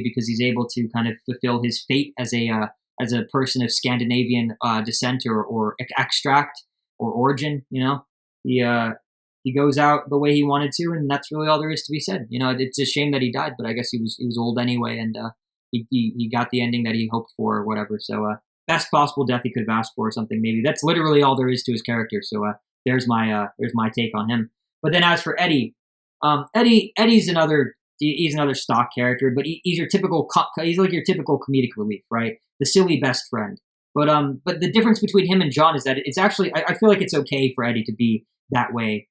because he's able to kind of fulfill his fate as a person of Scandinavian descent or extract or origin. He goes out the way he wanted to, and that's really all there is to be said. It's a shame that he died, but I guess he was old anyway, and he got the ending that he hoped for or whatever. So best possible death he could have asked for or something, maybe. That's literally all there is to his character. So there's my take on him. But then as for Eddie, Eddie's another stock character, but he's your typical he's like your typical comedic relief, right? The silly best friend. But the difference between him and John is that it's actually I feel like it's okay for Eddie to be that way,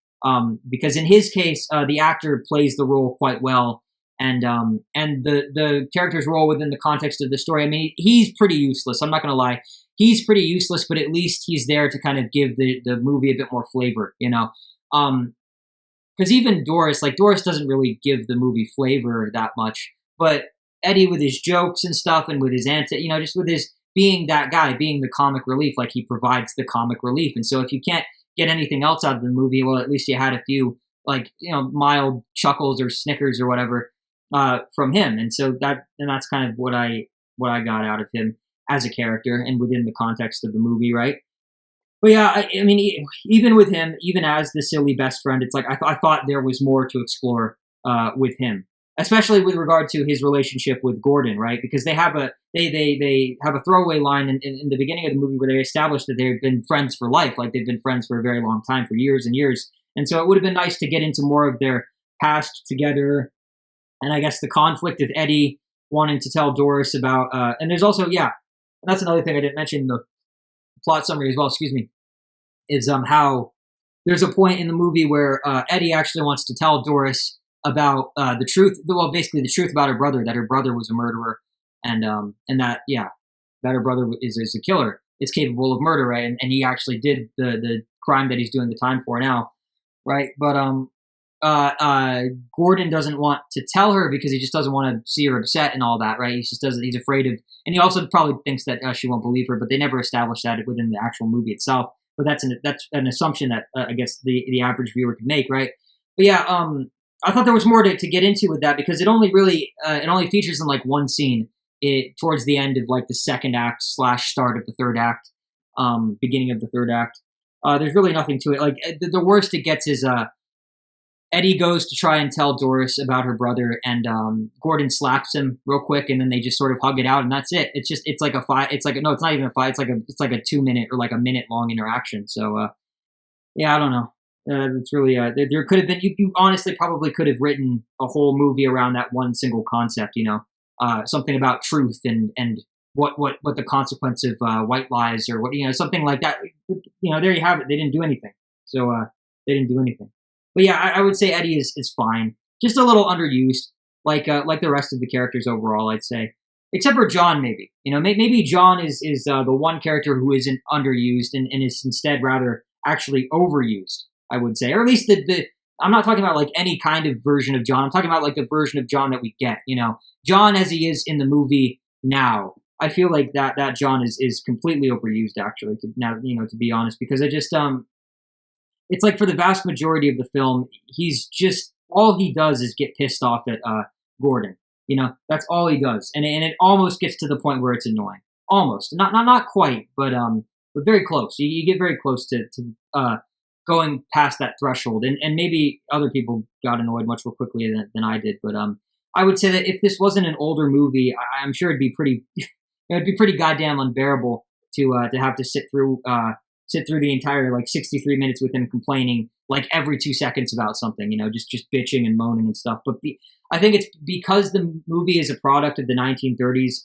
because in his case the actor plays the role quite well, and the character's role within the context of the story. I mean, he's pretty useless. I'm not gonna lie. He's pretty useless, but at least he's there to kind of give the movie a bit more flavor, because even Doris doesn't really give the movie flavor that much, but Eddie with his jokes and stuff and with his just with his being that guy, being the comic relief, like he provides the comic relief. And so if you can't get anything else out of the movie, well, at least you had a few mild chuckles or snickers or whatever from him. And so that's kind of what I got out of him as a character and within the context of the movie, right? But yeah, I mean, even with him, even as the silly best friend, it's like I thought there was more to explore with him, especially with regard to his relationship with Gordon, right? Because they have a throwaway line in the beginning of the movie where they establish that they've been friends for life, like they've been friends for a very long time, for years and years. And so it would have been nice to get into more of their past together, and I guess the conflict of Eddie wanting to tell Doris about, and there's also, that's another thing I didn't mention in the plot summary as well, is how there's a point in the movie where Eddie actually wants to tell Doris about the truth, basically the truth about her brother, that her brother was a murderer, and that her brother is a killer, is capable of murder, right? And he actually did the crime that he's doing the time for now, right? But Gordon doesn't want to tell her because he just doesn't want to see her upset and all that, right? He's afraid of, and he also probably thinks that she won't believe her, but they never established that within the actual movie itself. But that's an assumption that I guess the average viewer can make, right? But I thought there was more to get into with that, because it only features in like one scene towards the end of like the second act / start of the third act, beginning of the third act. There's really nothing to it. Like the worst it gets is Eddie goes to try and tell Doris about her brother, and Gordon slaps him real quick, and then they just sort of hug it out, and that's it. It's like a fight. It's not even a fight. It's like a 2 minute or like a minute long interaction. So I don't know. It's really there could have been, you honestly probably could have written a whole movie around that one single concept. Something about truth and what the consequence of white lies, or what, something like that. There you have it. They didn't do anything. So they didn't do anything. But yeah, I would say Eddie is fine. Just a little underused, like the rest of the characters overall, I'd say. Except for John, maybe. Maybe John is the one character who isn't underused and is instead rather actually overused, I would say. Or at least I'm not talking about like any kind of version of John. I'm talking about like the version of John that we get. John as he is in the movie now. I feel like that John is completely overused, actually, to be honest, because I just it's like for the vast majority of the film, he's just, all he does is get pissed off at Gordon. That's all he does, and it almost gets to the point where it's annoying. Almost, not quite, but very close. You get very close to going past that threshold, and maybe other people got annoyed much more quickly than I did. But I would say that if this wasn't an older movie, I'm sure it'd be pretty goddamn unbearable to have to sit through the entire like 63 minutes with him complaining like every 2 seconds about something, just bitching and moaning and stuff. But I think it's because the movie is a product of the 1930s.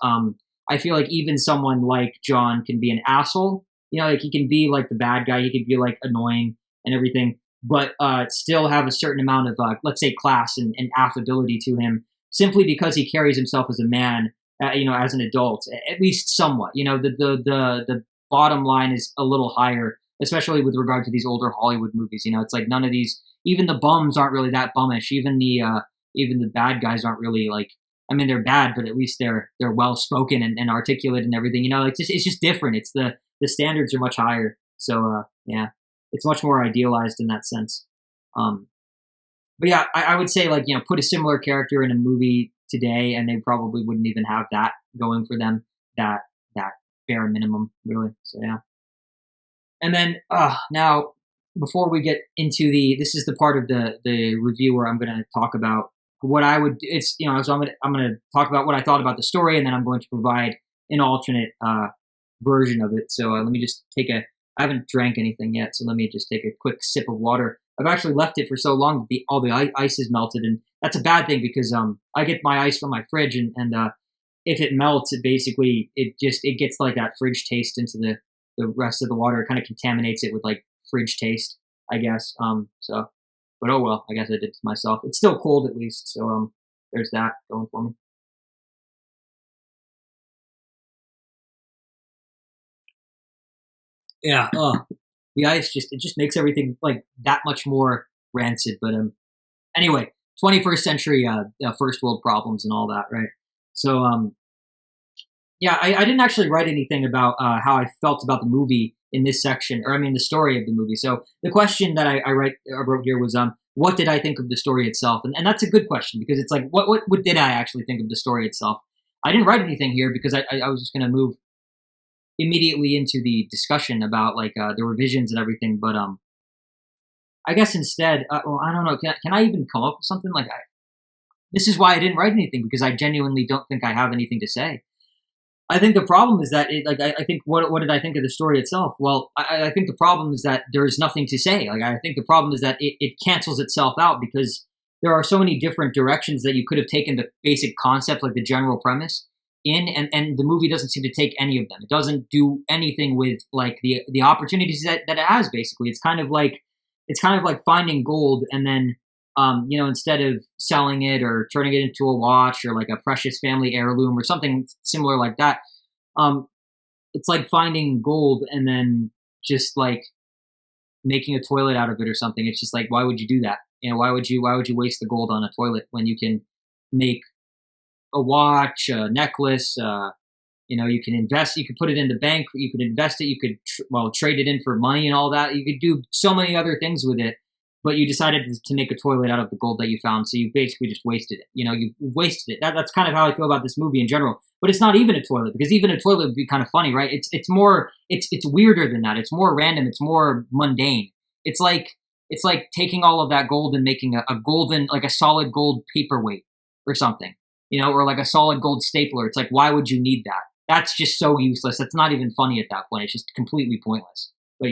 I feel like even someone like John can be an asshole. Like he can be like the bad guy. He can be like annoying and everything, but still have a certain amount of let's say class and affability to him, simply because he carries himself as a man, as an adult, at least somewhat. The bottom line is a little higher, especially with regard to these older Hollywood movies. It's like none of these, even the bums aren't really that bummish. Even the bad guys aren't really like, I mean, they're bad, but at least they're well spoken and articulate and everything. It's just different. It's the the standards are much higher. So yeah, it's much more idealized in that sense. But yeah, I would say like put a similar character in a movie today, and they probably wouldn't even have that going for them. That bare minimum, really. So yeah. And then now before we get into this is the part of the review where I'm going to talk about what I would. It's so I'm going to talk about what I thought about the story, and then I'm going to provide an alternate version of it. So let me just take I haven't drank anything yet, so let me just take a quick sip of water. I've actually left it for so long that all the ice is melted, and that's a bad thing because I get my ice from my fridge, and if it melts, it basically it gets like that fridge taste into the rest of the water. It kind of contaminates it with like fridge taste, I guess. But oh well, I guess I did it to myself. It's still cold at least, so there's that going for me. Yeah, the ice just makes everything like that much more rancid. But anyway, 21st century first world problems and all that, right? So yeah, I didn't actually write anything about how I felt about the movie in this section, or I mean the story of the movie. So the question that I wrote here was what did I think of the story itself? And that's a good question because it's like what did I actually think of the story itself? I didn't write anything here because I was just going to move immediately into the discussion about like the revisions and everything. But I guess instead, well, I don't know. Can I even come up with something like this is why I didn't write anything, because I genuinely don't think I have anything to say. I think the problem is that I think what did I think of the story itself? Well, I think the problem is that there's nothing to say. Like I think the problem is that it cancels itself out because there are so many different directions that you could have taken the basic concept, like the general premise, in, and the movie doesn't seem to take any of them. It doesn't do anything with like the opportunities that it has. Basically, it's kind of like finding gold and then instead of selling it or turning it into a watch or like a precious family heirloom or something similar like that, it's like finding gold and then just like making a toilet out of it or something. It's just like, why would you do that? Why would you waste the gold on a toilet when you can make a watch, a necklace, you can invest, you could put it in the bank, you could invest it, you could trade it in for money and all that. You could do so many other things with it, but you decided to make a toilet out of the gold that you found. So you basically just wasted it. You wasted it. That's kind of how I feel about this movie in general. But it's not even a toilet, because even a toilet would be kind of funny, right? It's weirder than that. It's more random. It's more mundane. It's like taking all of that gold and making a golden, like a solid gold paperweight or something, or like a solid gold stapler. It's like, why would you need that? That's just so useless. That's not even funny at that point. It's just completely pointless. But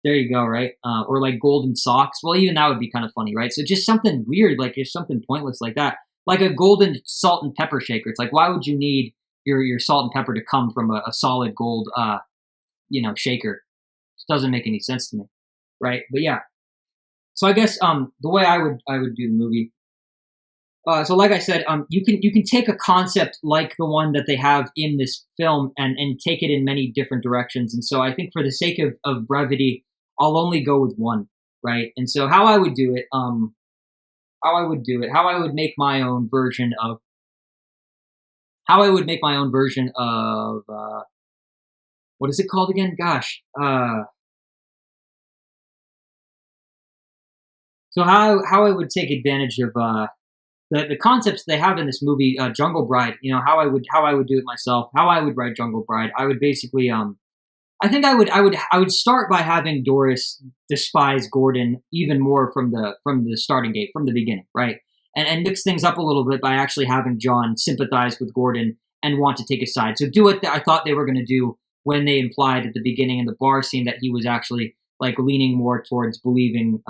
there you go, right? Or like golden socks. Well, even that would be kind of funny, right? So just something weird, like just something pointless like that. Like a golden salt and pepper shaker. It's like, why would you need your salt and pepper to come from a solid gold, shaker? It doesn't make any sense to me, right? But yeah. So I guess the way I would do the movie. So like I said, you can take a concept like the one that they have in this film and take it in many different directions. And so I think for the sake of brevity, I'll only go with one, right? And so how I would do it, how I would make my own version of, what is it called again? Gosh. So how I would take advantage of the concepts they have in this movie, Jungle Bride. How I would do it myself. How I would write Jungle Bride. I would basically I think I would start by having Doris despise Gordon even more from the starting gate, from the beginning, right? And mix things up a little bit by actually having John sympathize with Gordon and want to take his side. So do what I thought they were going to do when they implied at the beginning in the bar scene that he was actually like leaning more towards believing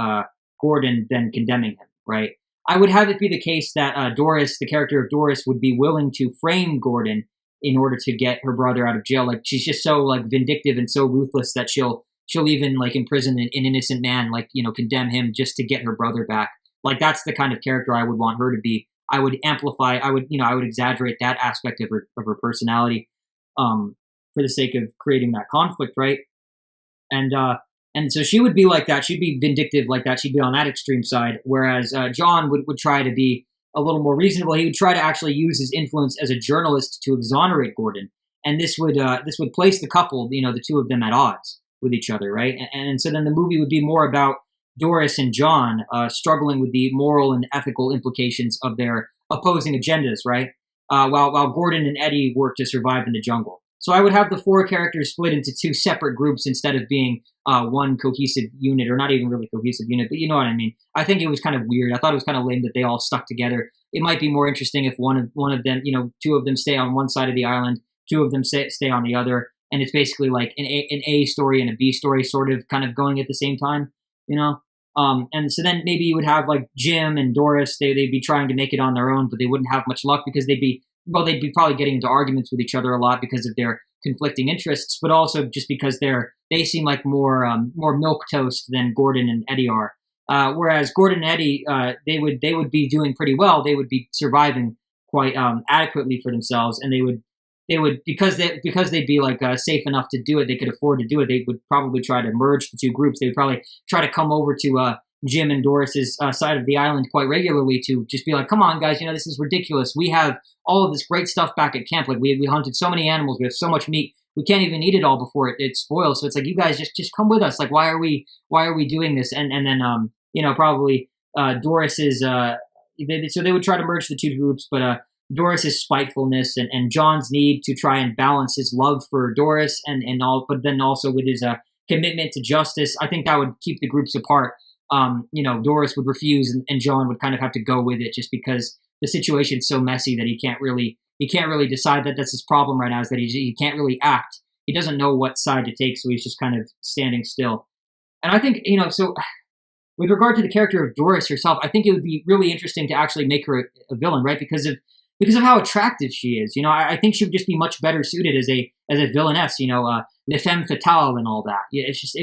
Gordon than condemning him, right? I would have it be the case that Doris, the character of Doris, would be willing to frame Gordon in order to get her brother out of jail. Like she's just so like vindictive and so ruthless that she'll even like imprison an innocent man, like condemn him just to get her brother back. Like that's the kind of character I would want her to be. I would amplify. I would exaggerate that aspect of her personality, for the sake of creating that conflict, right? And so she would be like that. She'd be vindictive like that. She'd be on that extreme side. Whereas John would try to be a little more reasonable. He would try to actually use his influence as a journalist to exonerate Gordon and this would place the couple, the two of them, at odds with each other, right? And so then the movie would be more about Doris and John struggling with the moral and ethical implications of their opposing agendas, right? While Gordon and Eddie work to survive in the jungle. So I would have the four characters split into two separate groups instead of being one cohesive unit, or not even really cohesive unit, but you know what I mean. I think it was kind of weird. I thought it was kind of lame that they all stuck together. It might be more interesting if one of them, two of them stay on one side of the island, two of them stay on the other, and it's basically like an A story and a B story sort of kind of going at the same time, And so then maybe you would have like Jim and Doris. They'd be trying to make it on their own, but they wouldn't have much luck because they'd be probably getting into arguments with each other a lot because of their conflicting interests, but also just because they seem like more milquetoast than Gordon and Eddie are. Whereas Gordon and Eddie, they would be doing pretty well. They would be surviving quite adequately for themselves, and they would because they'd be like safe enough to do it. They could afford to do it. They would probably try to merge the two groups. They would probably try to come over to Jim and Doris's side of the island quite regularly to just be like, come on, guys, this is ridiculous. We have all of this great stuff back at camp. Like we hunted so many animals. We have so much meat. We can't even eat it all before it spoils. So it's like, you guys just come with us. Like, why are we doing this? And then probably Doris's so they would try to merge the two groups, but Doris's spitefulness and John's need to try and balance his love for Doris and all, but then also with his commitment to justice, I think that would keep the groups apart. Doris would refuse, and John would kind of have to go with it just because the situation's so messy that he can't really decide that that's his problem right now, is that he can't really act. He doesn't know what side to take, so he's just kind of standing still. And I think, so with regard to the character of Doris herself, I think it would be really interesting to actually make her a villain, right? Because of how attractive she is. I think she would just be much better suited as a villainess, the femme fatale and all that. Yeah, it's just,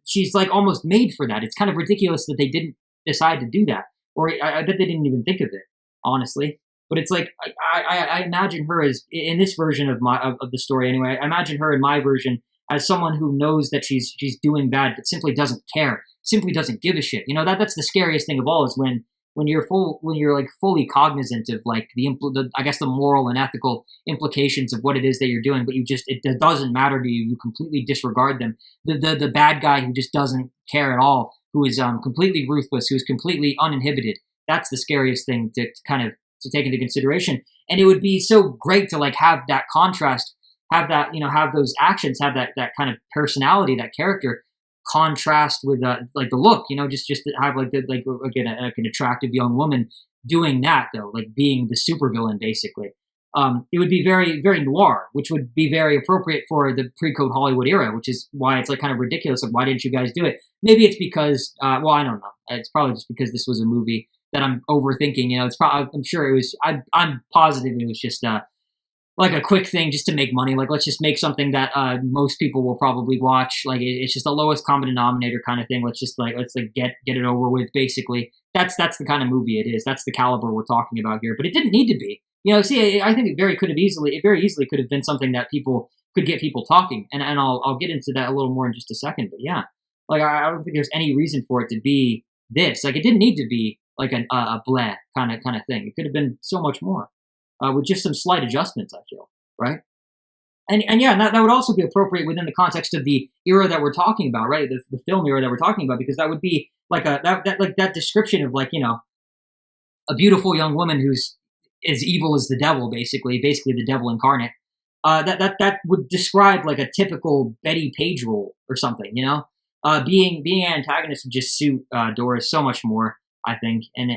she's like almost made for that. It's kind of ridiculous that they didn't decide to do that. Or I bet they didn't even think of it, honestly. But it's like, I imagine her as, in this version of the story anyway, I imagine her in my version as someone who knows that she's doing bad, but simply doesn't care, simply doesn't give a shit. That's the scariest thing of all, is when you're like fully cognizant of like the moral and ethical implications of what it is that you're doing, but it doesn't matter to you. You completely disregard them. The bad guy who just doesn't care at all, who is completely ruthless, who is completely uninhibited. That's the scariest thing to take into consideration. And it would be so great to like have that contrast, have that, have those actions, have that kind of personality, that character contrast with like the look, just to have like an attractive young woman doing that, though, like being the supervillain basically. It would be very, very noir, which would be very appropriate for the pre-Code Hollywood era, which is why it's like kind of ridiculous. Like, why didn't you guys do it? Maybe it's because, I don't know. It's probably just because this was a movie that I'm overthinking. It's probably, I'm sure it was, I'm positive it was just like a quick thing just to make money. Like, let's just make something that most people will probably watch. Like, it's just the lowest common denominator kind of thing. Let's get it over with. Basically, that's the kind of movie it is. That's the caliber we're talking about here. But it didn't need to be. I think it very easily could have been something that could get people talking. And I'll get into that a little more in just a second. But yeah, like I don't think there's any reason for it to be this. Like, it didn't need to be like a bleh kind of thing. It could have been so much more. With just some slight adjustments, I feel, right? And yeah, that would also be appropriate within the context of the era that we're talking about, right? The film era that we're talking about, because that would be like that description of like, a beautiful young woman who's as evil as the devil, basically the devil incarnate. That would describe like a typical Betty Page role or something, being an antagonist would just suit Doris so much more, I think, and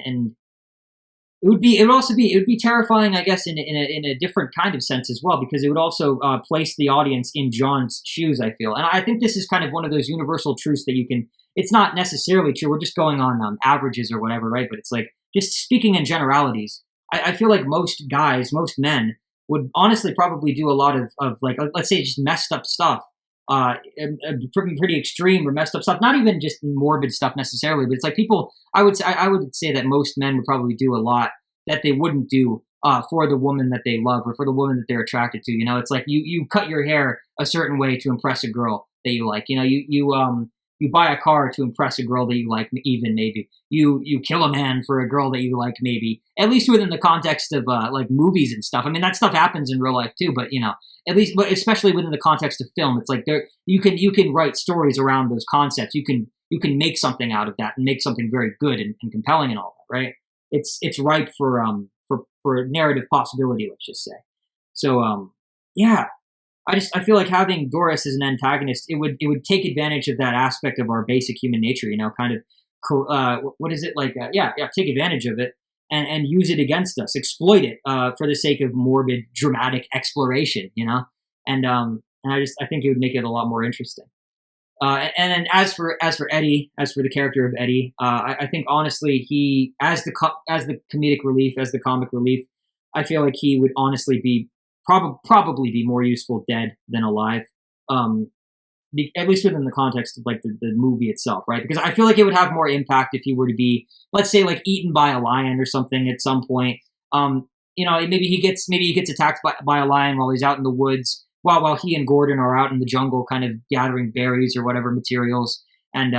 it would be terrifying, I guess, in a different kind of sense as well, because it would also place the audience in John's shoes, I feel. And I think this is kind of one of those universal truths that it's not necessarily true. We're just going on averages or whatever, right? But it's like, just speaking in generalities, I feel like most men would honestly probably do a lot of like, let's say, just messed up stuff, pretty extreme or messed up stuff, not even just morbid stuff necessarily, but it's like I would say that most men would probably do a lot that they wouldn't do for the woman that they love or for the woman that they're attracted to. It's like you cut your hair a certain way to impress a girl that you like. you buy a car to impress a girl that you like, even maybe you kill a man for a girl that you like, maybe, at least within the context of like movies and stuff. I mean, that stuff happens in real life too, but at least, but especially within the context of film, it's like you can write stories around those concepts. You can make something out of that and make something very good and compelling and all that, right? It's ripe for narrative possibility, let's just say. So yeah, I feel like having Doris as an antagonist, it would take advantage of that aspect of our basic human nature, kind of what is it like? Take advantage of it and use it against us, exploit it for the sake of morbid, dramatic exploration, and I think it would make it a lot more interesting. And then as for Eddie, as for the character of Eddie, I think honestly he as the comedic relief, as the comic relief, I feel like he would honestly be probably be more useful dead than alive, at least within the context of like the movie itself, right? Because I feel like it would have more impact if he were to be, let's say, like eaten by a lion or something at some point. Maybe he gets attacked by a lion while he's out in the woods, while he and Gordon are out in the jungle, kind of gathering berries or whatever materials. And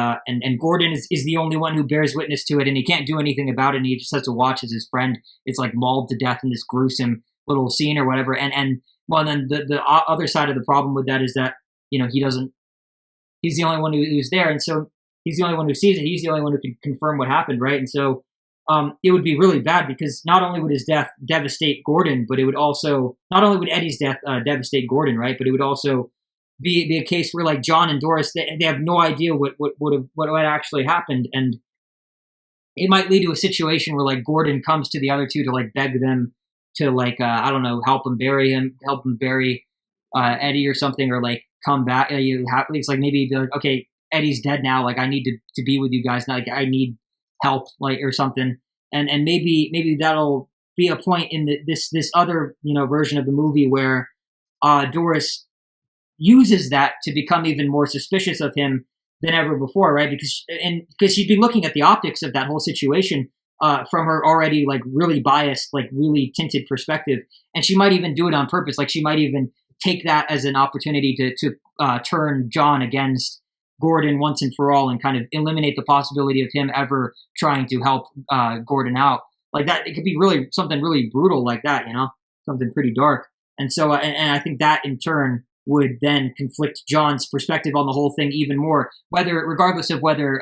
Gordon is the only one who bears witness to it, and he can't do anything about it. And he just has to watch as his friend is like mauled to death in this gruesome little scene or whatever. And then the other side of the problem with that is that he's the only one who's there, and so he's the only one who sees it. He's the only one who can confirm what happened, right? And so it would be really bad because not only would his death devastate Gordon, but it would also not only would Eddie's death devastate Gordon, right? But it would also be a case where like John and Doris they have no idea what actually happened, and it might lead to a situation where like Gordon comes to the other two to like beg them to like help him bury Eddie or something, or like come back. It's like maybe be like, okay, Eddie's dead now. Like I need to be with you guys now. Like I need help, like or something. And maybe that'll be a point in this other version of the movie where Doris uses that to become even more suspicious of him than ever before, right? Because she'd be looking at the optics of that whole situation from her already like really biased, like really tinted perspective, and she might even do it on purpose. Like she might even take that as an opportunity to turn John against Gordon once and for all, and kind of eliminate the possibility of him ever trying to help Gordon out. Like that, it could be really something really brutal like that, something pretty dark. And so, and I think that in turn would then conflict John's perspective on the whole thing even more, regardless of whether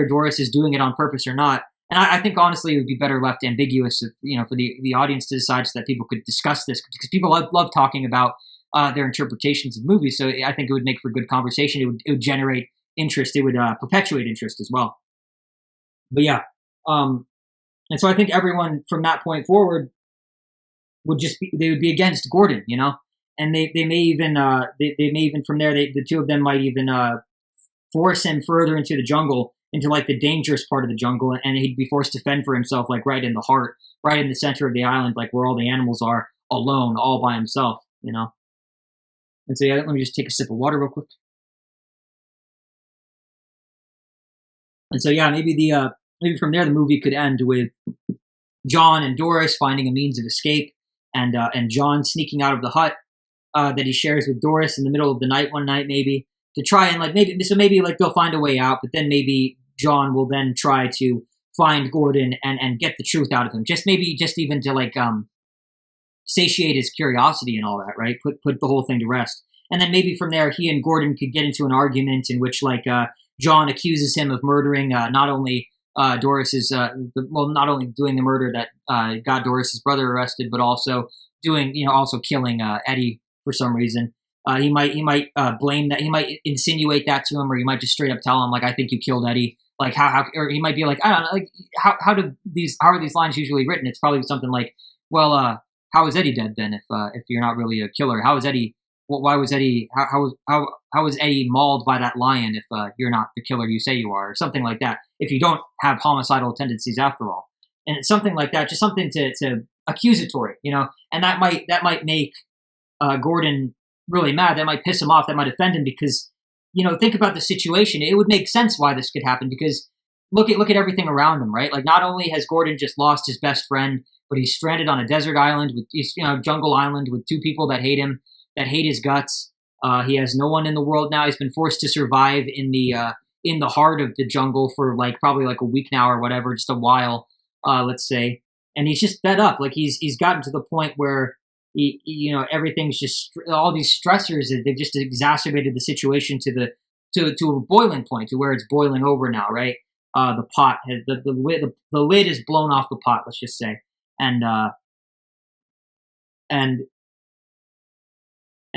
Doris is doing it on purpose or not. And I think honestly it would be better left ambiguous, for the audience to decide, so that people could discuss this, because people love talking about their interpretations of movies. So I think it would make for good conversation. It would generate interest. It would perpetuate interest as well. But yeah, and so I think everyone from that point forward would be against Gordon, and they may even from there the two of them might even force him further into the jungle, into like the dangerous part of the jungle, and he'd be forced to fend for himself, like right in the heart, right in the center of the island, like where all the animals are, alone, all by himself, And so yeah, let me just take a sip of water real quick. And so yeah, maybe from there the movie could end with John and Doris finding a means of escape, and John sneaking out of the hut that he shares with Doris in the middle of the night one night, maybe to try and maybe like they'll find a way out, but then maybe John will then try to find Gordon and get the truth out of him, just even to like satiate his curiosity and all that, right? Put the whole thing to rest. And then maybe from there, he and Gordon could get into an argument in which like John accuses him of murdering not only Doris's, not only doing the murder that got Doris's brother arrested, but also also killing Eddie for some reason. He might blame that. He might insinuate that to him, or he might just straight up tell him like, "I think you killed Eddie." Like how, or he might be like, "I don't know, like how are these lines usually written?" It's probably something like, "Well, how is Eddie dead then? If you're not really a killer, how is Eddie? Why was Eddie? How was Eddie mauled by that lion if you're not the killer you say you are?" Or something like that. If you don't have homicidal tendencies after all, and it's something like that, just something to accusatory, and that might make Gordon really mad. That might piss him off. That might offend him because, think about the situation. It would make sense why this could happen because look at everything around him, right? Like not only has Gordon just lost his best friend, but he's stranded on a desert island jungle island with two people that hate him, that hate his guts. He has no one in the world now. He's been forced to survive in the heart of the jungle for like probably like a week now or whatever, just a while, let's say. And he's just fed up. Like he's gotten to the point where everything's just all these stressors. They've just exacerbated the situation to a boiling point, to where it's boiling over now, right? The pot has the lid is blown off the pot, let's just say, and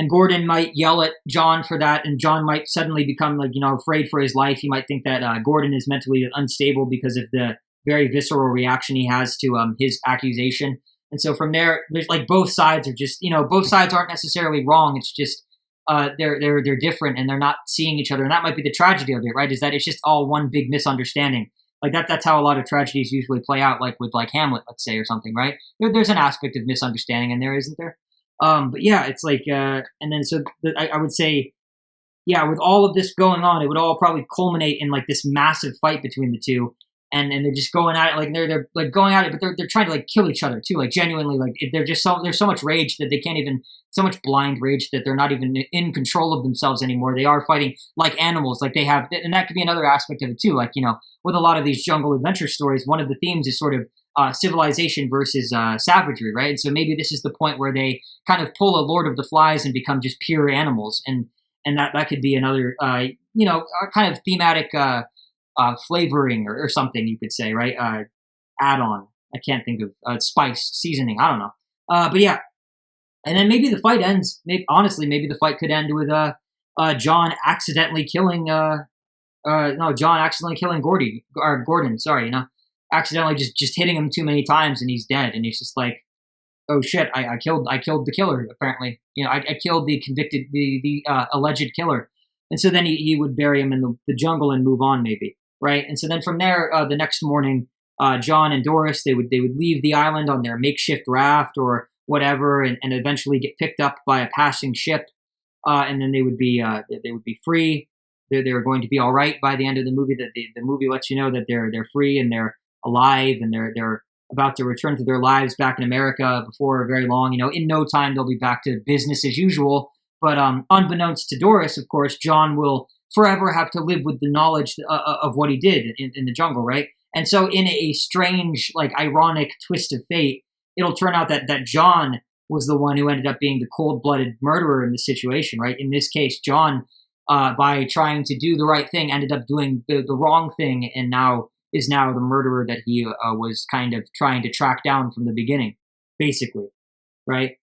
Gordon might yell at John for that, and John might suddenly become afraid for his life. He might think that Gordon is mentally unstable because of the very visceral reaction he has to his accusation. And so from there, there's like both sides are just both sides aren't necessarily wrong. It's just they're different and they're not seeing each other, and that might be the tragedy of it, right? Is that it's just all one big misunderstanding. Like that's how a lot of tragedies usually play out, like with like Hamlet, let's say, or something, right? There's an aspect of misunderstanding in there, isn't there? But yeah, it's like, and then I would say, yeah, with all of this going on, it would all probably culminate in like this massive fight between the two, and they're just going at it, like they're like going at it, but they're trying to like kill each other too, like genuinely, like there's so much rage that they can't even, so much blind rage that they're not even in control of themselves anymore. They are fighting like animals, like they have, and that could be another aspect of it too. Like with a lot of these jungle adventure stories, one of the themes is sort of civilization versus savagery, right? And so maybe this is the point where they kind of pull a Lord of the Flies and become just pure animals, and that could be another kind of thematic flavoring or something, you could say, right? Add-on. I can't think of spice, seasoning. I don't know. But yeah, and then maybe the fight ends. Maybe the fight could end with John accidentally killing Gordon. Sorry, accidentally just hitting him too many times, and he's dead, and he's just like, oh shit, I killed the killer. Apparently, I killed the convicted, the alleged killer, and so then he would bury him in the jungle and move on, maybe, right? And so then from there, the next morning, John and Doris they would leave the island on their makeshift raft or whatever, and eventually get picked up by a passing ship, and then they would be free. They're going to be all right by the end of the movie. That the movie lets you know that they're free and they're alive and they're about to return to their lives back in America before very long. In no time they'll be back to business as usual. But unbeknownst to Doris, of course, John will forever have to live with the knowledge of what he did in the jungle, right? And so in a strange, like ironic twist of fate, it'll turn out that John was the one who ended up being the cold-blooded murderer in the situation, right? In this case, John, by trying to do the right thing, ended up doing the wrong thing, and is now the murderer that he was kind of trying to track down from the beginning, basically, right?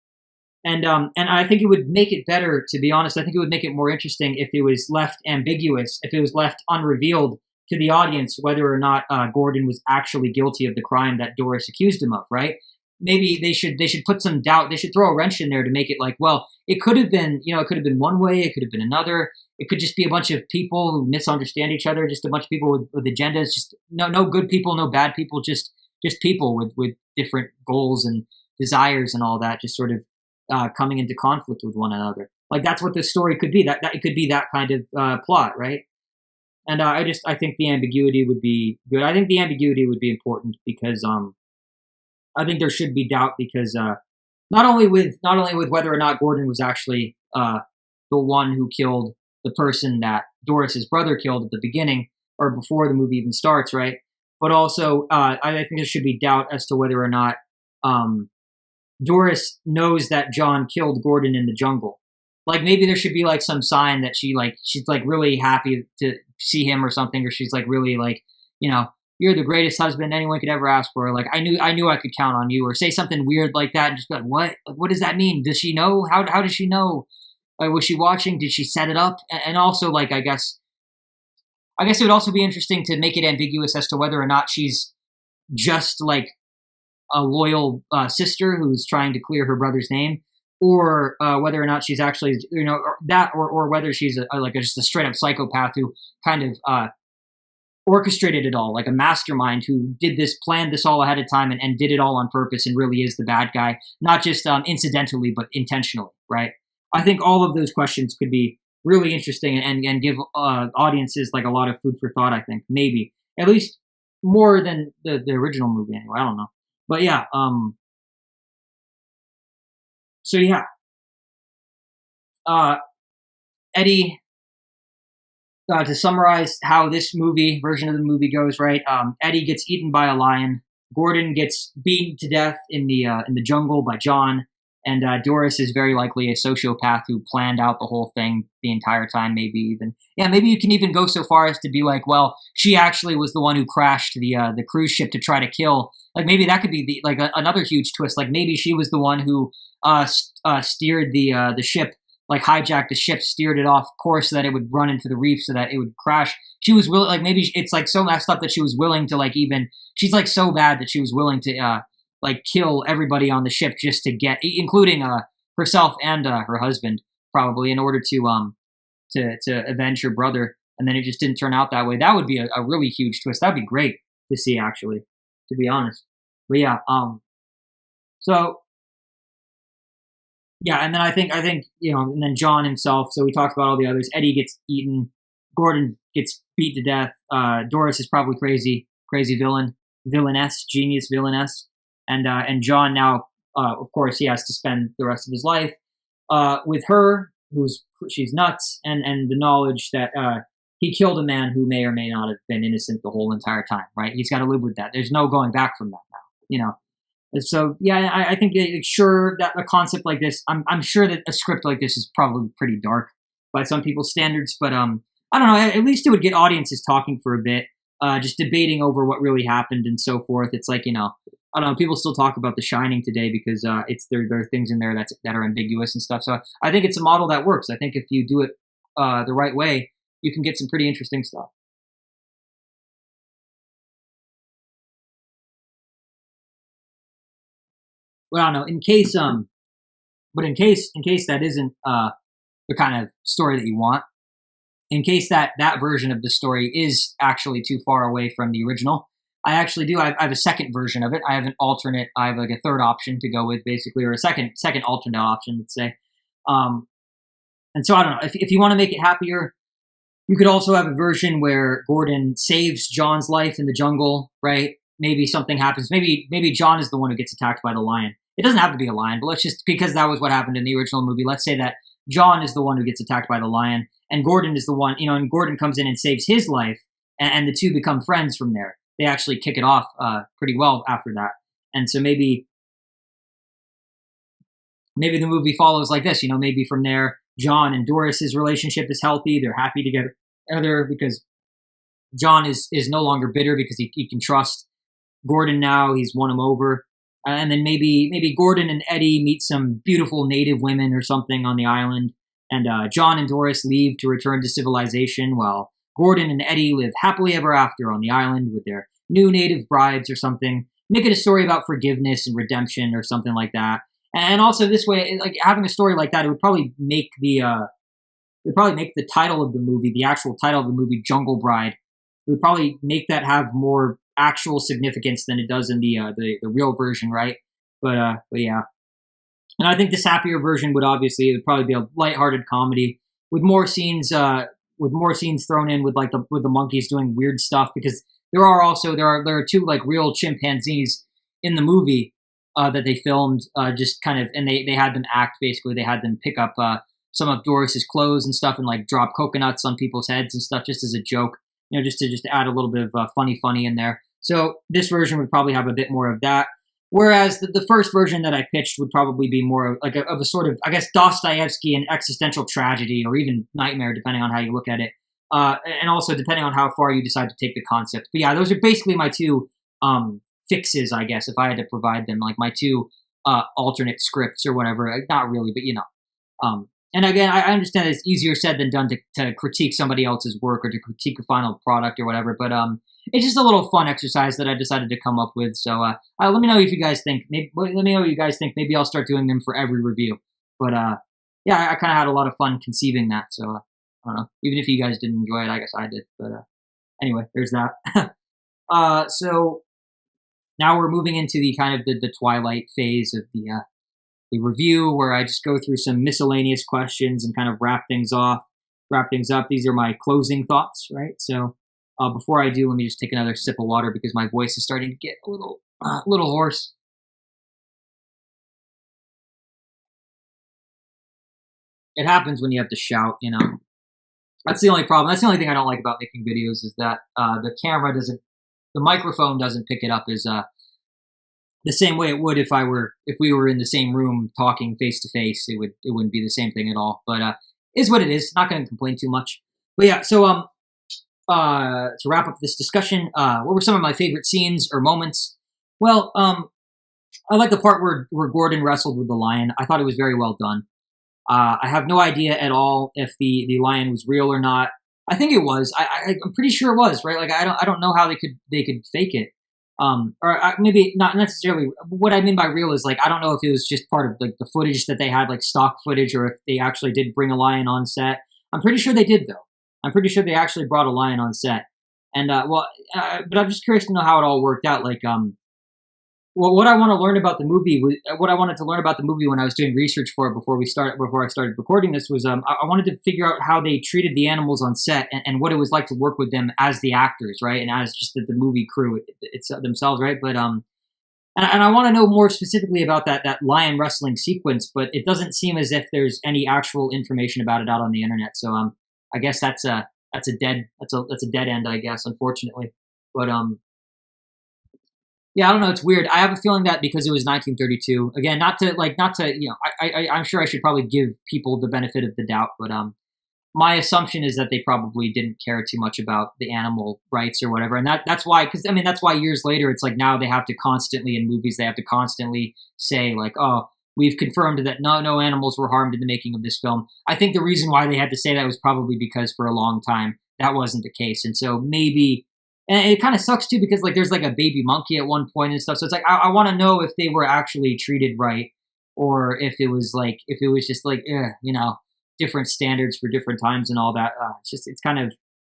And I think it would make it better, to be honest. I think it would make it more interesting if it was left ambiguous, if it was left unrevealed to the audience whether or not Gordon was actually guilty of the crime that Doris accused him of, right? Maybe they should put some doubt. They should throw a wrench in there to make it like, well, it could have been, it could have been one way, it could have been another. It could just be a bunch of people who misunderstand each other, just a bunch of people with agendas, just no good people, no bad people, just people with different goals and desires and all that, just sort of coming into conflict with one another. Like that's what this story could be. That it could be that kind of plot, right? And I think the ambiguity would be good. I think the ambiguity would be important because I think there should be doubt because not only with whether or not Gordon was actually the one who killed the person that Doris's brother killed at the beginning or before the movie even starts, right? But also, I think there should be doubt as to whether or not Doris knows that John killed Gordon in the jungle. Like maybe there should be like some sign that she's like really happy to see him or something, or she's like really like, you're the greatest husband anyone could ever ask for. Like I knew I could count on you, or say something weird like that, and just be like, what? What does that mean? Does she know? How does she know? Was she watching? Did she set it up? And also, like, I guess it would also be interesting to make it ambiguous as to whether or not she's just like a loyal sister who's trying to clear her brother's name, or whether or not she's actually, or whether she's just a straight up psychopath who kind of orchestrated it all, like a mastermind who planned this all ahead of time and did it all on purpose and really is the bad guy, not just incidentally, but intentionally, right? I think all of those questions could be really interesting and give audiences like a lot of food for thought, I think, maybe. At least more than the original movie anyway, I don't know. But yeah, so yeah. Eddie, to summarize how this version of the movie goes, right? Eddie gets eaten by a lion. Gordon gets beaten to death in the jungle by John. And Doris is very likely a sociopath who planned out the whole thing the entire time. Maybe you can even go so far as to be like, well, she actually was the one who crashed the cruise ship to try to kill. Like maybe that could be another huge twist. Like maybe she was the one who steered the ship, like hijacked the ship, steered it off course so that it would run into the reef so that it would crash. She was willing, like maybe it's like so messed up that she was willing to she's like so bad that she was willing to kill everybody on the ship just to get, including herself and her husband, probably in order to avenge her brother. And then it just didn't turn out that way. That would be a really huge twist. That'd be great to see, actually, to be honest. But yeah, so yeah, and then I think and then John himself. So we talked about all the others. Eddie gets eaten. Gordon gets beat to death. Doris is probably crazy villainess, genius villainess. And John now, of course, he has to spend the rest of his life with her, she's nuts, and the knowledge that he killed a man who may or may not have been innocent the whole entire time, right? He's got to live with that. There's no going back from that now, So yeah, I think sure that a concept like this, I'm sure that a script like this is probably pretty dark by some people's standards, but I don't know. At least it would get audiences talking for a bit, just debating over what really happened and so forth. It's like I don't know. People still talk about The Shining today because there are things in there that are ambiguous and stuff. So I think it's a model that works. I think if you do it the right way, you can get some pretty interesting stuff. Well, I don't know. In case that isn't the kind of story that you want, in case that version of the story is actually too far away from the original, I actually do. I have a second version of it. I have an alternate. I have like a third option to go with, basically, or a second alternate option, let's say. And so I don't know. If you want to make it happier, you could also have a version where Gordon saves John's life in the jungle, right? Maybe something happens. Maybe John is the one who gets attacked by the lion. It doesn't have to be a lion, but let's just, because that was what happened in the original movie, let's say that John is the one who gets attacked by the lion, and Gordon is the one, and Gordon comes in and saves his life, and the two become friends from there. They actually kick it off pretty well after that. And so maybe the movie follows like this, maybe from there, John and Doris's relationship is healthy. They're happy together because John is no longer bitter because he can trust Gordon now. He's won him over. And then maybe Gordon and Eddie meet some beautiful native women or something on the island. And John and Doris leave to return to civilization while Gordon and Eddie live happily ever after on the island with their new native brides or something. Make it a story about forgiveness and redemption or something like that. And also this way, like having a story like that, it would probably make the title of the movie, the actual title of the movie, Jungle Bride. It would probably make that have more actual significance than it does in the real version, right? But yeah. And I think this happier version would probably be a lighthearted comedy with more scenes thrown in with the monkeys doing weird stuff, because there are two like real chimpanzees in the movie that they filmed just kind of, and they had them act, basically. They had them pick up some of Doris's clothes and stuff and like drop coconuts on people's heads and stuff just as a joke, just to add a little bit of funny in there. So this version would probably have a bit more of that. Whereas the first version that I pitched would probably be more like of a sort of, I guess, Dostoevsky and existential tragedy, or even nightmare, depending on how you look at it. And also depending on how far you decide to take the concept. But yeah, those are basically my two fixes, I guess, if I had to provide them, like my two alternate scripts or whatever. Not really, but and again, I understand it's easier said than done to critique somebody else's work or to critique a final product or whatever. But it's just a little fun exercise that I decided to come up with. So let me know if you guys think. Let me know what you guys think. Maybe I'll start doing them for every review. But yeah, I kind of had a lot of fun conceiving that. So I don't know. Even if you guys didn't enjoy it, I guess I did. But anyway, there's that. So now we're moving into the kind of the twilight phase of the review, where I just go through some miscellaneous questions and kind of wrap things up. These are my closing thoughts, right? So before I do, let me just take another sip of water because my voice is starting to get a little hoarse. it happens when you have to shout, you know. That's the only problem. That's the only thing I don't like about making videos is that the microphone doesn't pick it up as the same way it would if we were in the same room talking face to face. It wouldn't be the same thing at all. But is what it is. Not going to complain too much. But yeah, so to wrap up this discussion, what were some of my favorite scenes or moments? Well, I like the part where Gordon wrestled with the lion. I thought it was very well done. I have no idea at all if the lion was real or not. I think it was. I'm pretty sure it was, right? Like I don't know how they could fake it. Maybe not necessarily. What I mean by real is like I don't know if it was just part of like the footage that they had, like stock footage, or if they actually did bring a lion on set. I'm pretty sure they did though. I'm pretty sure they actually brought a lion on set. And but I'm just curious to know how it all worked out. Like well, what I want to learn about the movie, what I wanted to learn about the movie when I was doing research for it before I started recording this was I wanted to figure out how they treated the animals on set and what it was like to work with them as the actors, right, and as just the movie crew it's themselves, right. But and I want to know more specifically about that lion wrestling sequence, but it doesn't seem as if there's any actual information about it out on the internet. So I guess that's a dead end, I guess, unfortunately. But yeah, I don't know. It's weird. I have a feeling that because it was 1932. Again, not to you know. I'm sure I should probably give people the benefit of the doubt, but my assumption is that they probably didn't care too much about the animal rights or whatever, and that's why. Because I mean, that's why years later, it's like now they have to constantly in movies they have to constantly say like, oh, we've confirmed that no animals were harmed in the making of this film. I think the reason why they had to say that was probably because for a long time that wasn't the case, and so maybe. And it kind of sucks too because like there's like a baby monkey at one point and stuff. So it's like I want to know if they were actually treated right, or if it was just like you know, different standards for different times and all that.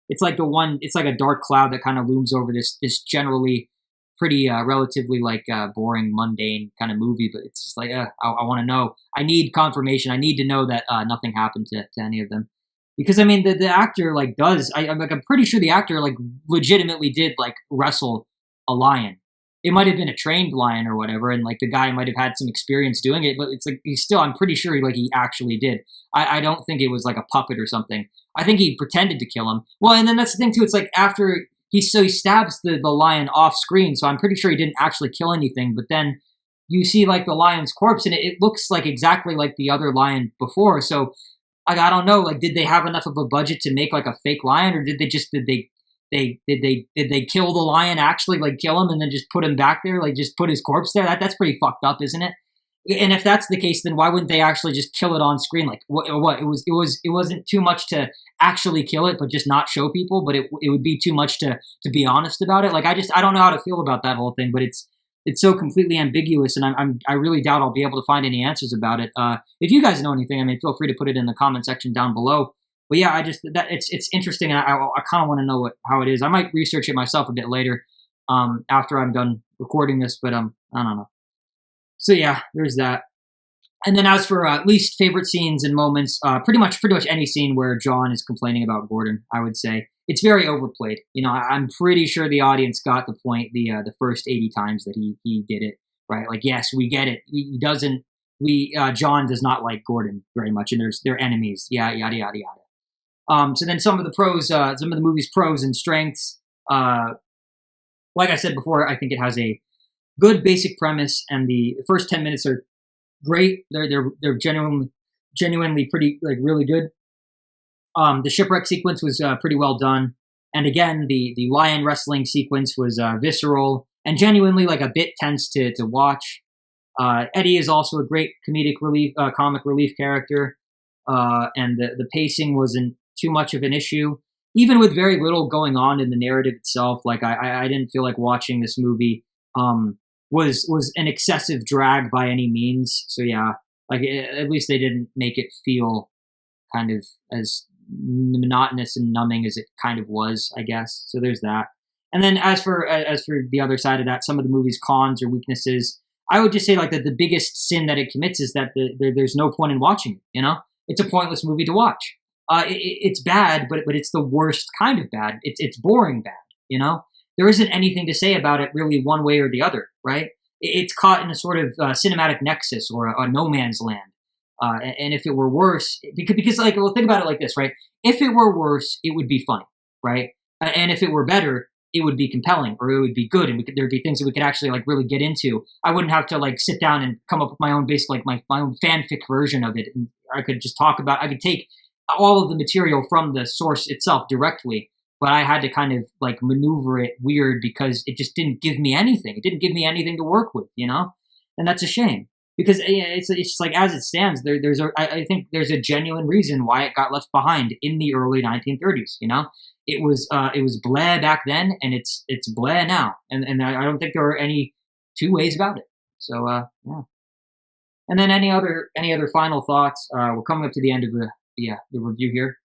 It's like a dark cloud that kind of looms over this generally pretty relatively like boring, mundane kind of movie. But it's just like I want to know. I need confirmation. I need to know that nothing happened to any of them. Because I mean, the actor like does. I'm pretty sure the actor like legitimately did like wrestle a lion. It might have been a trained lion or whatever, and like the guy might have had some experience doing it. But it's like I'm pretty sure he actually did. I don't think it was like a puppet or something. I think he pretended to kill him. Well, and then that's the thing too. It's like after he stabs the lion off screen, so I'm pretty sure he didn't actually kill anything. But then you see like the lion's corpse, and it looks like exactly like the other lion before. So. Like I don't know, like did they have enough of a budget to make like a fake lion, or did they kill the lion actually, like kill him and then just put him back there, like just put his corpse there? That's pretty fucked up, isn't it? And if that's the case, then why wouldn't they actually just kill it on screen? Like what it wasn't too much to actually kill it, but just not show people. But it would be too much to be honest about it. Like I don't know how to feel about that whole thing, but it's so completely ambiguous, and I really doubt I'll be able to find any answers about it. If you guys know anything, I mean, feel free to put it in the comment section down below. But yeah, it's interesting, and I kind of want to know how it is. I might research it myself a bit later, after I'm done recording this. But I don't know. So yeah, there's that. And then as for least favorite scenes and moments, pretty much any scene where John is complaining about Gordon, I would say. It's very overplayed. You know, I'm pretty sure the audience got the point the first 80 times that he did it, right? Like, yes, we get it. John does not like Gordon very much, and they're enemies. Yeah, yada yada yada. So then some of the movie's pros and strengths. Like I said before, I think it has a good basic premise, and the first 10 minutes are great. They're genuinely pretty, like, really good. The shipwreck sequence was pretty well done, and again, the lion wrestling sequence was visceral and genuinely like a bit tense to watch. Eddie is also a great comic relief character, and the pacing wasn't too much of an issue, even with very little going on in the narrative itself. Like I didn't feel like watching this movie was an excessive drag by any means. So yeah, like at least they didn't make it feel kind of as monotonous and numbing as it kind of was, I guess. So there's that. And then as for the other side of that, some of the movie's cons or weaknesses, I would just say like that the biggest sin that it commits is that there's no point in watching it. You know, it's a pointless movie to watch. It's bad, but it's the worst kind of bad. It's boring bad. You know, there isn't anything to say about it really one way or the other, right? It's caught in a sort of cinematic nexus or a no man's land. And if it were worse, because like, well, think about it like this, right? If it were worse, it would be funny, right? And if it were better, it would be compelling, or it would be good, and there'd be things that we could actually like really get into. I wouldn't have to like sit down and come up with my own like my own fanfic version of it, and I could just talk about. I could take all of the material from the source itself directly, but I had to kind of like maneuver it weird because it just didn't give me anything. It didn't give me anything to work with, and that's a shame. Because it's just like, as it stands, I think there's a genuine reason why it got left behind in the early 1930s. It was blah back then, and it's blah now, and I don't think there are any two ways about it. So yeah. And then any other final thoughts? We're coming up to the end of the review here.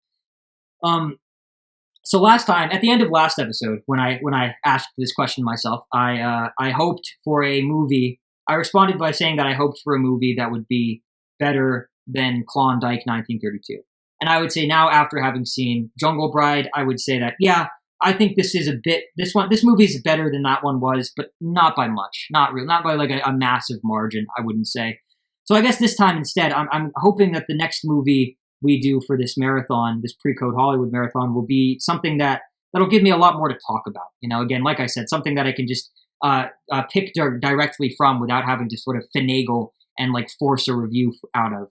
So last time, at the end of last episode, when I asked this question myself, I hoped for a movie. I responded by saying that I hoped for a movie that would be better than Klondike 1932. And I would say now, after having seen Jungle Bride, I would say that, yeah, I think this movie is better than that one was, but not by much. Not by like a massive margin, I wouldn't say. So I guess this time instead, I'm hoping that the next movie we do for this marathon, this pre-code Hollywood marathon, will be something that'll give me a lot more to talk about. Again, like I said, something that I can just pick directly from without having to sort of finagle and like force a review out of.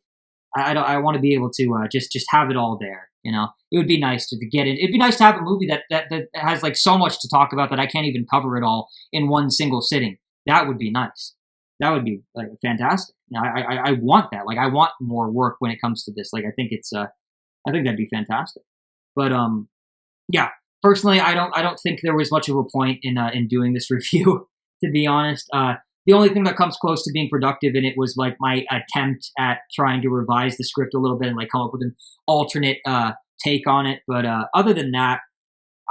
I want to be able to just have it all there. It would be nice to get it. It'd be nice to have a movie that has like so much to talk about that I can't even cover it all in one single sitting. That would be nice. That would be like fantastic. I want that. Like, I want more work when it comes to this. Like, I think that'd be fantastic. But yeah. Personally, I don't think there was much of a point in doing this review, to be honest. The only thing that comes close to being productive in it was like my attempt at trying to revise the script a little bit and like come up with an alternate take on it. But other than that,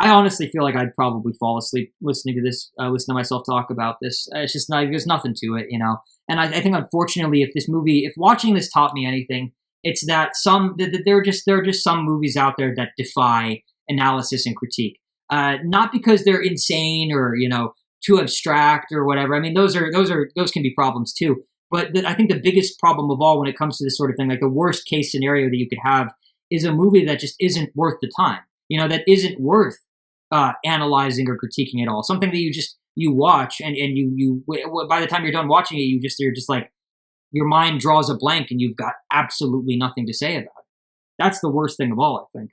I honestly feel like I'd probably fall asleep listening to this, listen to myself talk about this. It's just there's nothing to it, And I think, unfortunately, if watching this taught me anything, it's that there are just some movies out there that defy analysis and critique, not because they're insane or too abstract or whatever. I mean, those can be problems too. But I think the biggest problem of all when it comes to this sort of thing, like the worst case scenario that you could have, is a movie that just isn't worth the time. That isn't worth analyzing or critiquing at all. Something that you watch and you by the time you're done watching it, you're just like, your mind draws a blank and you've got absolutely nothing to say about it. That's the worst thing of all, I think.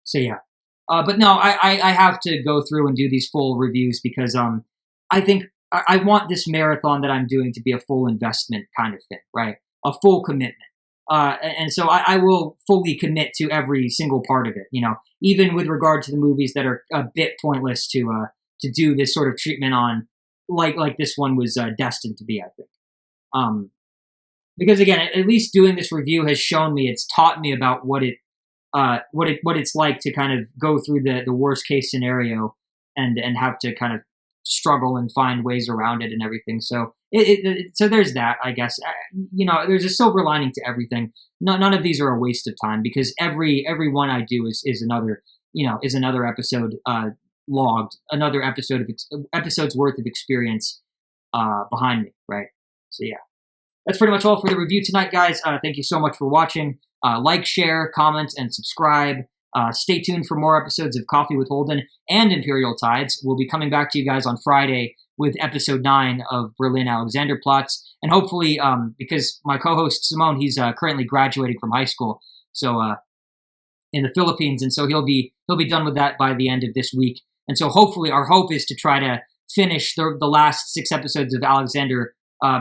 So yeah, but no, I have to go through and do these full reviews because I think I want this marathon that I'm doing to be a full investment kind of thing, right? A full commitment. And so I will fully commit to every single part of it, even with regard to the movies that are a bit pointless to do this sort of treatment on, like this one was destined to be, I think. Because again, at least doing this review has shown me, it's taught me about what it's like to kind of go through the worst case scenario and have to kind of struggle and find ways around it and everything. So so there's that, I guess. There's a silver lining to everything. None of these are a waste of time because every one I do is another episode logged, another episode's worth of experience behind me, right? So yeah. That's pretty much all for the review tonight, guys. Thank you so much for watching. Like, share, comment, and subscribe. Stay tuned for more episodes of Coffee with Holden and Imperial Tides. We'll be coming back to you guys on Friday with episode 9 of Berlin Alexanderplatz. And hopefully, because my co-host Simone, he's currently graduating from high school, so in the Philippines, and so he'll be done with that by the end of this week. And so hopefully, our hope is to try to finish the last 6 episodes of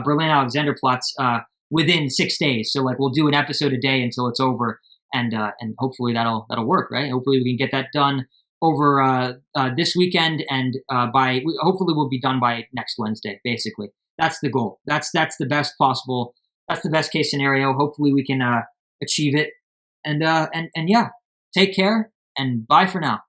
Berlin Alexanderplatz within 6 days. So like we'll do an episode a day until it's over, and hopefully that'll work, right? Hopefully we can get that done over this weekend, and hopefully we'll be done by next Wednesday. Basically, that's the goal. That's the best possible. That's the best case scenario. Hopefully we can achieve it. And yeah, take care and bye for now.